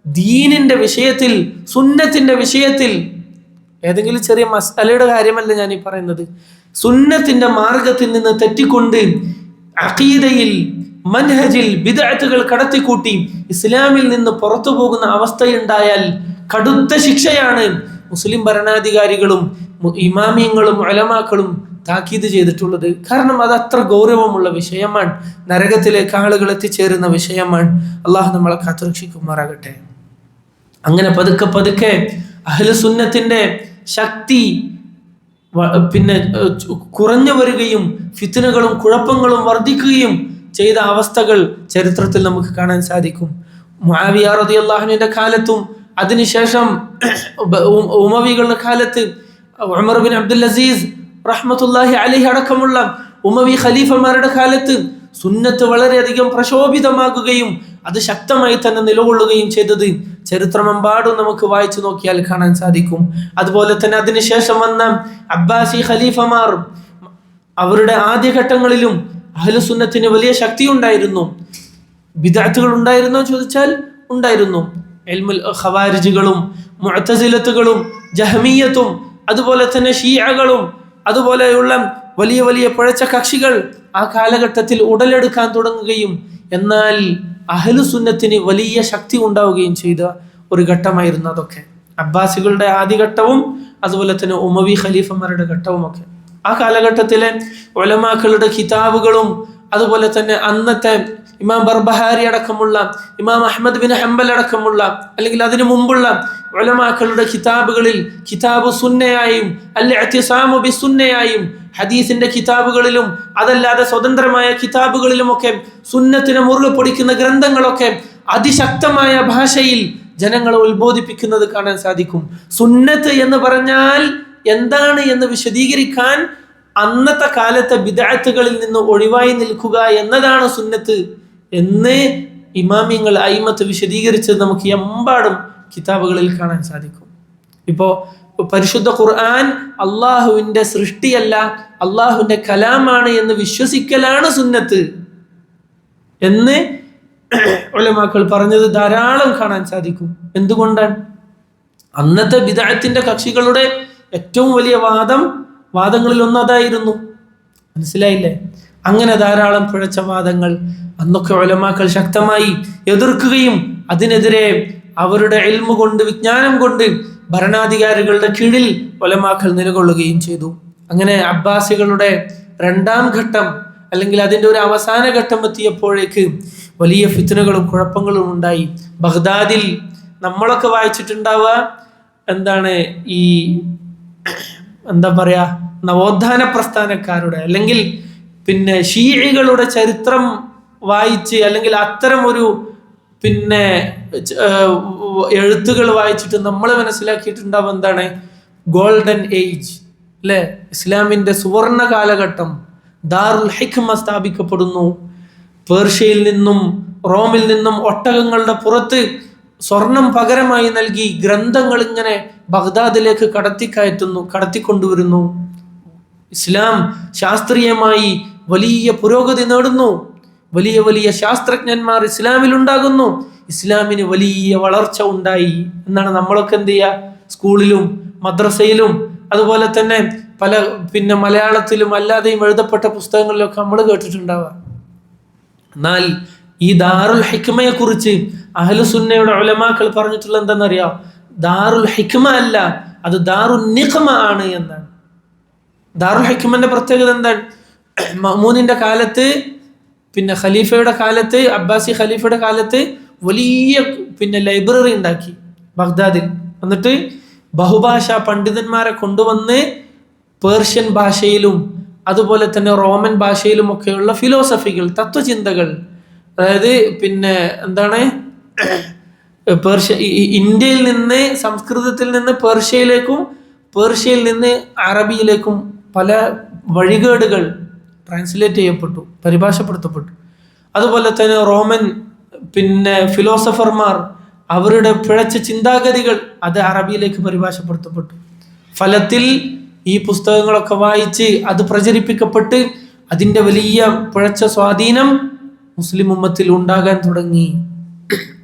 ദീനിന്റെ വിഷയത്തിൽ, സുന്നത്തിന്റെ വിഷയത്തിൽ, ഏതെങ്കിലും ചെറിയ മസ്അലയുടെ കാര്യമല്ല ഞാൻ ഈ പറയുന്നത്, സുന്നത്തിന്റെ മാർഗത്തിൽ നിന്ന് തെറ്റിക്കൊണ്ട് അഖീദയിൽ മൻഹജിൽ ബിദ്അത്തുകൾ കടത്തിക്കൂട്ടി ഇസ്ലാമിൽ നിന്ന് പുറത്തു പോകുന്ന അവസ്ഥയുണ്ടായാൽ കടുത്ത ശിക്ഷയാണ് മുസ്ലിം ഭരണാധികാരികളും ഇമാമിയങ്ങളും ഉലമാക്കളും താക്കീത് ചെയ്തിട്ടുള്ളത്. കാരണം അത് അത്ര ഗൗരവമുള്ള വിഷയമാണ്, നരകത്തിലേക്ക് ആളുകൾ എത്തിച്ചേരുന്ന വിഷയമാണ്. അള്ളാഹു നമ്മളെ കാത്തുരക്ഷിക്കുമാറാകട്ടെ. അങ്ങനെ പതുക്കെ പതുക്കെ അഹ്ലുസുന്നത്തിന്റെ ശക്തി പിന്നെ കുറഞ്ഞു വരികയും ഫിത്നകളും കുഴപ്പങ്ങളും വർദ്ധിക്കുകയും ചെയ്ത അവസ്ഥകൾ ചരിത്രത്തിൽ നമുക്ക് കാണാൻ സാധിക്കും. മുആവിയ റളിയല്ലാഹു അൻഹുവിന്റെ കാലത്തും അതിനുശേഷം ഉമവികളുടെ കാലത്ത് ഉമർ ബിൻ അബ്ദുൽ അസീസ് റഹ്മത്തുള്ളാഹി അലൈഹി അടക്കമുള്ള ഉമവി ഖലീഫമാരുടെ കാലത്ത് സുന്നത്ത് വളരെയധികം പ്രശോഭിതമാകുകയും അത് ശക്തമായി തന്നെ നിലകൊള്ളുകയും ചെയ്തത് ചരിത്രമെമ്പാടും നമുക്ക് വായിച്ചു നോക്കിയാൽ കാണാൻ സാധിക്കും. അതുപോലെ തന്നെ അതിനുശേഷം വന്ന അബ്ബാസി ഖലീഫമാർ, അവരുടെ ആദ്യഘട്ടങ്ങളിലും അഹ്ലുസുന്നത്തിന് വലിയ ശക്തി ഉണ്ടായിരുന്നു. ബിദ്അത്തുകൾ ഉണ്ടായിരുന്നോ ചോദിച്ചാൽ ഉണ്ടായിരുന്നു. ഖവാരിജുകളും മുഅ്തസിലത്തുകളും ജഹ്മിയ്യത്തും അതുപോലെ തന്നെ ഷിയകളും അതുപോലെയുള്ള വലിയ വലിയ പിഴച്ച കക്ഷികൾ ആ കാലഘട്ടത്തിൽ ഉടലെടുക്കാൻ തുടങ്ങുകയും എന്നാൽ അഹ്ലുസുന്നത്തിന് വലിയ ശക്തി ഉണ്ടാവുകയും ചെയ്ത ഒരു ഘട്ടമായിരുന്നു അതൊക്കെ. അബ്ബാസികളുടെ ആദ്യഘട്ടവും അതുപോലെ തന്നെ ഉമവി ഖലീഫമാരുടെ ഘട്ടവും ഒക്കെ. ആ കാലഘട്ടത്തിലെ ഉലമാക്കളുടെ കിതാബുകളും അതുപോലെ തന്നെ അന്നത്തെ ഇമാം ബർബഹാരി അടക്കമുള്ള ഇമാം അഹ്മദ് ബിൻ ഹംബൽ അടക്കമുള്ള അല്ലെങ്കിൽ അതിനു മുമ്പുള്ള ഉലമാക്കളുടെ കിതാബുകളിൽ കിതാബു സുന്നയായും അൽ-ഇഅ്തിസാമു ബിസുന്നയായും ഹദീസിന്റെ കിതാബുകളിലും അതല്ലാതെ സ്വതന്ത്രമായ കിതാബുകളിലുമൊക്കെ സുന്നത്തിനെ മുറുകെ പിടിക്കുന്ന ഗ്രന്ഥങ്ങളൊക്കെ അതിശക്തമായ ഭാഷയിൽ ജനങ്ങളെ ഉത്ബോധിപ്പിക്കുന്നത് കാണാൻ സാധിക്കും. സുന്നത്ത് എന്ന് പറഞ്ഞാൽ എന്താണ് എന്ന് വിശദീകരിക്കാൻ അന്നത്തെ കാലത്തെ ബിദ്അത്തുകളിൽ നിന്ന് ഒഴിവായി നിൽക്കുക എന്നതാണ് സുന്നത്ത് എന്ന് ഇമാമിങ്ങൾ അയിമത്ത് വിശദീകരിച്ചത് നമുക്ക് എമ്പാടും കിതാബുകളിൽ കാണാൻ സാധിക്കും. ഇപ്പോ പരിശുദ്ധ ഖുർആൻ അള്ളാഹുവിന്റെ സൃഷ്ടിയല്ല, അള്ളാഹുവിന്റെ കലാമാണ് എന്ന് വിശ്വസിക്കലാണ് സുന്നത്ത് എന്ന് ഉലമാക്കൾ പറഞ്ഞത് ധാരാളം കാണാൻ സാധിക്കും. എന്തുകൊണ്ടാണ്? അന്നത്തെ ബിദ്അത്തിന്റെ കക്ഷികളുടെ ഏറ്റവും വലിയ വാദങ്ങളിൽ ഒന്നതായിരുന്നു. മനസ്സിലായില്ലേ? അങ്ങനെ ധാരാളം പിഴച്ച വാദങ്ങൾ അന്നൊക്കെ ഉലമാക്കൾ ശക്തമായി എതിർക്കുകയും അതിനെതിരെ അവരുടെ ഇൽമു കൊണ്ട് വിജ്ഞാനം കൊണ്ട് ഭരണാധികാരികളുടെ കീഴിൽ ഉലമാക്കൾ നിലകൊള്ളുകയും ചെയ്തു. അങ്ങനെ അബ്ബാസികളുടെ രണ്ടാം ഘട്ടം അല്ലെങ്കിൽ അതിൻ്റെ ഒരു അവസാന ഘട്ടം എത്തിയപ്പോഴേക്ക് വലിയ ഫിത്നകളും കുഴപ്പങ്ങളും ഉണ്ടായി. ബഗ്ദാദിൽ നമ്മളൊക്കെ വായിച്ചിട്ടുണ്ടാവുക എന്താണ്, ഈ എന്താ പറയാ, നവോത്ഥാന പ്രസ്ഥാനക്കാരുടെ അല്ലെങ്കിൽ പിന്നെ ഷീഇകളുടെ ചരിത്രം വായിച്ച് അല്ലെങ്കിൽ അത്തരം ഒരു പിന്നെ എഴുത്തുകൾ വായിച്ചിട്ട് നമ്മൾ മനസ്സിലാക്കിയിട്ടുണ്ടാവും എന്താണ് ഗോൾഡൻ ഏജ് അല്ലെ, ഇസ്ലാമിന്റെ സുവർണ കാലഘട്ടം, ദാറുൽ ഹിക്മ സ്ഥാപിക്കപ്പെടുന്നു. പേർഷ്യയിൽ നിന്നും റോമിൽ നിന്നും ഒട്ടകങ്ങളുടെ പുറത്ത് സ്വർണം പകരമായി നൽകി ഗ്രന്ഥങ്ങൾ ഇങ്ങനെ ബഗ്ദാദിലേക്ക് കടത്തിക്കൊണ്ടുവരുന്നു. ഇസ്ലാം ശാസ്ത്രീയമായി വലിയ പുരോഗതി നേടുന്നു. വലിയ വലിയ ശാസ്ത്രജ്ഞന്മാർ ഇസ്ലാമിൽ ഉണ്ടാകുന്നു. ഇസ്ലാമിന് വലിയ വളർച്ച ഉണ്ടായി എന്നാണ് നമ്മളൊക്കെ എന്ത് ചെയ്യുക, സ്കൂളിലും മദ്രസയിലും അതുപോലെ തന്നെ പല പിന്നെ മലയാളത്തിലും അല്ലാതെയും എഴുതപ്പെട്ട പുസ്തകങ്ങളിലൊക്കെ നമ്മൾ കേട്ടിട്ടുണ്ടാവുക. എന്നാൽ ഈ ദാറുൽ ഹിക്മയെ കുറിച്ച് അഹ്ലുസുന്നയുടെ ഉലമാക്കൾ പറഞ്ഞിട്ടുള്ള എന്താണെന്നറിയാം, ദാറുൽ ഹിക്മ അല്ല, അത് ദാറുൽ നിഖ്മ ആണ് എന്നാണ്. ദാറുൽ ഹിക്മന്റെ പ്രത്യേകത എന്താണ്? മഅ്മൂനിന്റെ കാലത്ത്, പിന്നെ ഖലീഫയുടെ കാലത്ത്, അബ്ബാസി ഖലീഫയുടെ കാലത്ത് വലിയ പിന്നെ ലൈബ്രറി ഉണ്ടാക്കി ബഗ്ദാദിൽ. എന്നിട്ട് ബഹുഭാഷാ പണ്ഡിതന്മാരെ കൊണ്ടുവന്ന് പേർഷ്യൻ ഭാഷയിലും അതുപോലെ തന്നെ റോമൻ ഭാഷയിലും ഒക്കെയുള്ള ഫിലോസഫികൾ, തത്വചിന്തകൾ, അതായത് പിന്നെ എന്താണ് ഇന്ത്യയിൽ നിന്ന് സംസ്കൃതത്തിൽ നിന്ന് പേർഷ്യയിലേക്കും പേർഷ്യയിൽ നിന്ന് അറബിയിലേക്കും പല വഴികേടുകൾ ട്രാൻസ്ലേറ്റ് ചെയ്യപ്പെട്ടു, പരിഭാഷപ്പെടുത്തപ്പെട്ടു. അതുപോലെ തന്നെ റോമൻ പിന്നെ ഫിലോസഫർമാർ അവരുടെ പിഴച്ച ചിന്താഗതികൾ അത് അറബിയിലേക്ക് പരിഭാഷപ്പെടുത്തപ്പെട്ടു. ഫലത്തിൽ ഈ പുസ്തകങ്ങളൊക്കെ വായിച്ച് അത് പ്രചരിപ്പിക്കപ്പെട്ട് അതിൻ്റെ വലിയ പിഴച്ച സ്വാധീനം മുസ്ലിം ഉമ്മത്തിൽ ഉണ്ടാകാൻ തുടങ്ങി.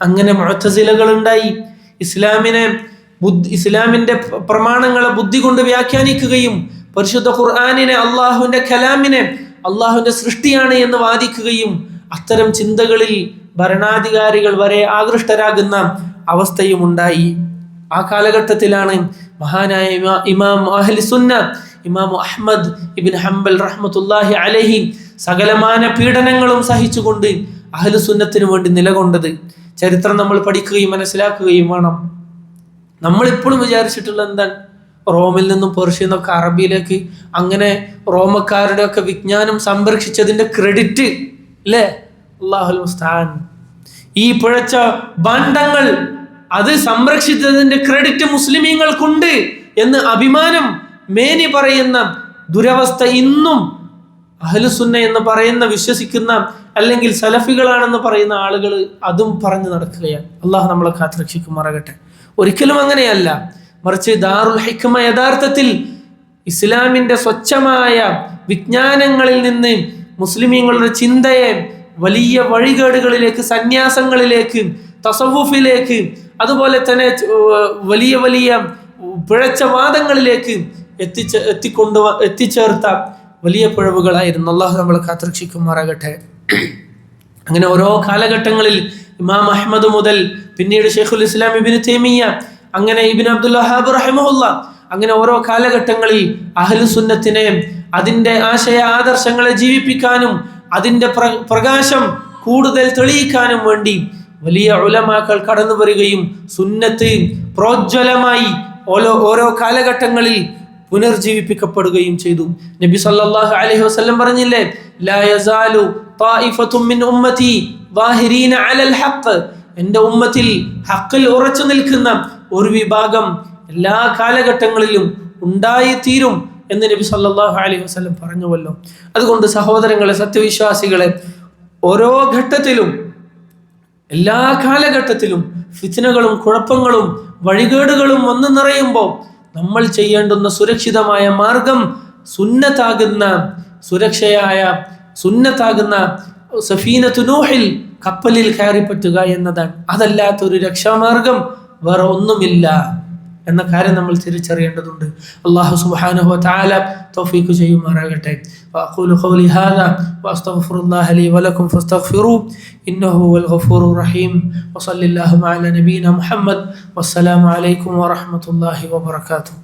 അങ്ങനെ മുഅ്തസിലകൾ ഉണ്ടായി. ഇസ്ലാമിന്റെ പ്രമാണങ്ങളെ ബുദ്ധി കൊണ്ട് വ്യാഖ്യാനിക്കുകയും പരിശുദ്ധ ഖുർആനിനെ അള്ളാഹുവിന്റെ കലാമിനെ അള്ളാഹുവിന്റെ സൃഷ്ടിയാണ് എന്ന് വാദിക്കുകയും അത്തരം ചിന്തകളിൽ ഭരണാധികാരികൾ വരെ ആകൃഷ്ടരാകുന്ന അവസ്ഥയും ഉണ്ടായി. ആ കാലഘട്ടത്തിലാണ് മഹാനായ ഇമാം അഹ്ലി സുന്ന ഇമാം അഹ്മദ് ഇബ്ൻ ഹംബൽ റഹ്മത്തുള്ളാഹി അലൈഹി സകലമാന പീഡനങ്ങളും സഹിച്ചുകൊണ്ട് അഹ്ലു സുന്നത്തിന് വേണ്ടി നിലകൊണ്ടത്. ചരിത്രം നമ്മൾ പഠിക്കുകയും മനസ്സിലാക്കുകയും വേണം. നമ്മളിപ്പോഴും വിചാരിച്ചിട്ടുള്ള എന്താണ്, റോമിൽ നിന്നും പേർഷ്യയിൽ നിന്നൊക്കെ അറബിയിലേക്ക് അങ്ങനെ റോമക്കാരുടെ ഒക്കെ വിജ്ഞാനം സംരക്ഷിച്ചതിന്റെ ക്രെഡിറ്റ് അല്ലേ അല്ലാഹുൽ മുസ്തആൻ. ഈ പിഴച്ച ഭാണ്ഡങ്ങൾ അത് സംരക്ഷിച്ചതിന്റെ ക്രെഡിറ്റ് മുസ്ലിമീങ്ങൾക്കുണ്ട് എന്ന് അഭിമാനം മേനി പറയുന്ന ദുരവസ്ഥ ഇന്നും അഹ്ലുസുന്ന എന്ന് പറയുന്ന വിശ്വസിക്കുന്ന അല്ലെങ്കിൽ സലഫികളാണെന്ന് പറയുന്ന ആളുകൾ അതും പറഞ്ഞു നടക്കുകയാണ്. അള്ളാഹു നമ്മളെ കാത്തുരക്ഷിക്കുമാറാകട്ടെ. ഒരിക്കലും അങ്ങനെയല്ല, മറിച്ച് ദാറുൽ ഹിക്മ യഥാർത്ഥത്തിൽ ഇസ്ലാമിന്റെ സ്വച്ഛമായ വിജ്ഞാനങ്ങളിൽ നിന്ന് മുസ്ലിമീങ്ങളുടെ ചിന്തയെ വലിയ വഴികേടുകളിലേക്ക്, സന്യാസങ്ങളിലേക്ക്, തസവുഫിലേക്ക്, അതുപോലെ തന്നെ വലിയ വലിയ പിഴച്ച വാദങ്ങളിലേക്ക് എത്തിച്ചേർത്ത വലിയ പിഴവുകളായിരുന്നു. അള്ളാഹു നമ്മളെ കാത്തുരക്ഷിക്കുമാറാകട്ടെ. അങ്ങനെ ഓരോ കാലഘട്ടങ്ങളിൽ ഇമാം അഹ്മദ് മുതൽ പിന്നീട് ഷെയ്ഖുൽ ഇസ്ലാം ഇബ്നു തൈമിയ്യ, അങ്ങനെ ഇബ്നു അബ്ദുൽ വഹാബ് റഹിമഹുല്ലാ, അങ്ങനെ ഓരോ കാലഘട്ടങ്ങളിൽ അഹ്ലു സുന്നത്തിനെ അതിൻ്റെ ആശയ ആദർശങ്ങളെ ജീവിപ്പിക്കാനും അതിൻ്റെ പ്രകാശം കൂടുതൽ തെളിയിക്കാനും വേണ്ടി വലിയ ഉലമാക്കൾ കടന്നു വരികയും സുന്നത്ത് പ്രോജ്വലമായി ഓരോ കാലഘട്ടങ്ങളിൽ പുനർജീവിപ്പിക്കപ്പെടുകയും ചെയ്തു. നബി സല്ലല്ലാഹു അലൈഹി വസല്ലം പറഞ്ഞില്ലേ, ലാ യസാലു ത്വായിഫത്തും മിൻ ഉമ്മതി വാഹിരീന അലൽ ഹഖ്, എൻ്റെ ഉമ്മത്തിൽ ഹഖിൽ ഉറച്ചു നിൽക്കുന്ന ഒരു വിഭാഗം എല്ലാ കാലഘട്ടങ്ങളിലും ഉണ്ടായിത്തീരും എന്ന് നബി സല്ലല്ലാഹു അലൈഹി വസല്ലം പറഞ്ഞുവല്ലോ. അതുകൊണ്ട് സഹോദരങ്ങളെ, സത്യവിശ്വാസികളെ, ഓരോ ഘട്ടത്തിലും എല്ലാ കാലഘട്ടത്തിലും ഫിത്നകളും കുഴപ്പങ്ങളും വഴികേടുകളും വന്നു നിറയുമ്പോൾ നമ്മൾ ചെയ്യേണ്ടുന്ന സുരക്ഷിതമായ മാർഗം സുന്നത്താകുന്ന സഫീനത്തു നൂഹിൽ കപ്പലിൽ കയറി പറ്റുക എന്നതാണ്. അതല്ലാത്തൊരു രക്ഷാമാർഗം വേറെ ഒന്നുമില്ല എന്ന കാര്യം നമ്മൾ തിരിച്ചറിയേണ്ടതുണ്ട്. അല്ലാഹു സുബ്ഹാനഹു വ തആല തൗഫീഖ് ചെയ്യുമാറാകട്ടെ. വഅഖൂലു ഖൗലി ഹാദാ വഅസ്തഗ്ഫിറുല്ലാഹ ലി വലക്കും ഫസ്തഗ്ഫിറൂ ഇന്നഹു ഹുവൽ ഗഫൂറുർ റഹീം. വസല്ലല്ലാഹു അലാ നബീന മുഹമ്മദ്. വസ്സലാമു അലൈക്കും വറഹ്മത്തുള്ളാഹി വബറകാതുഹു.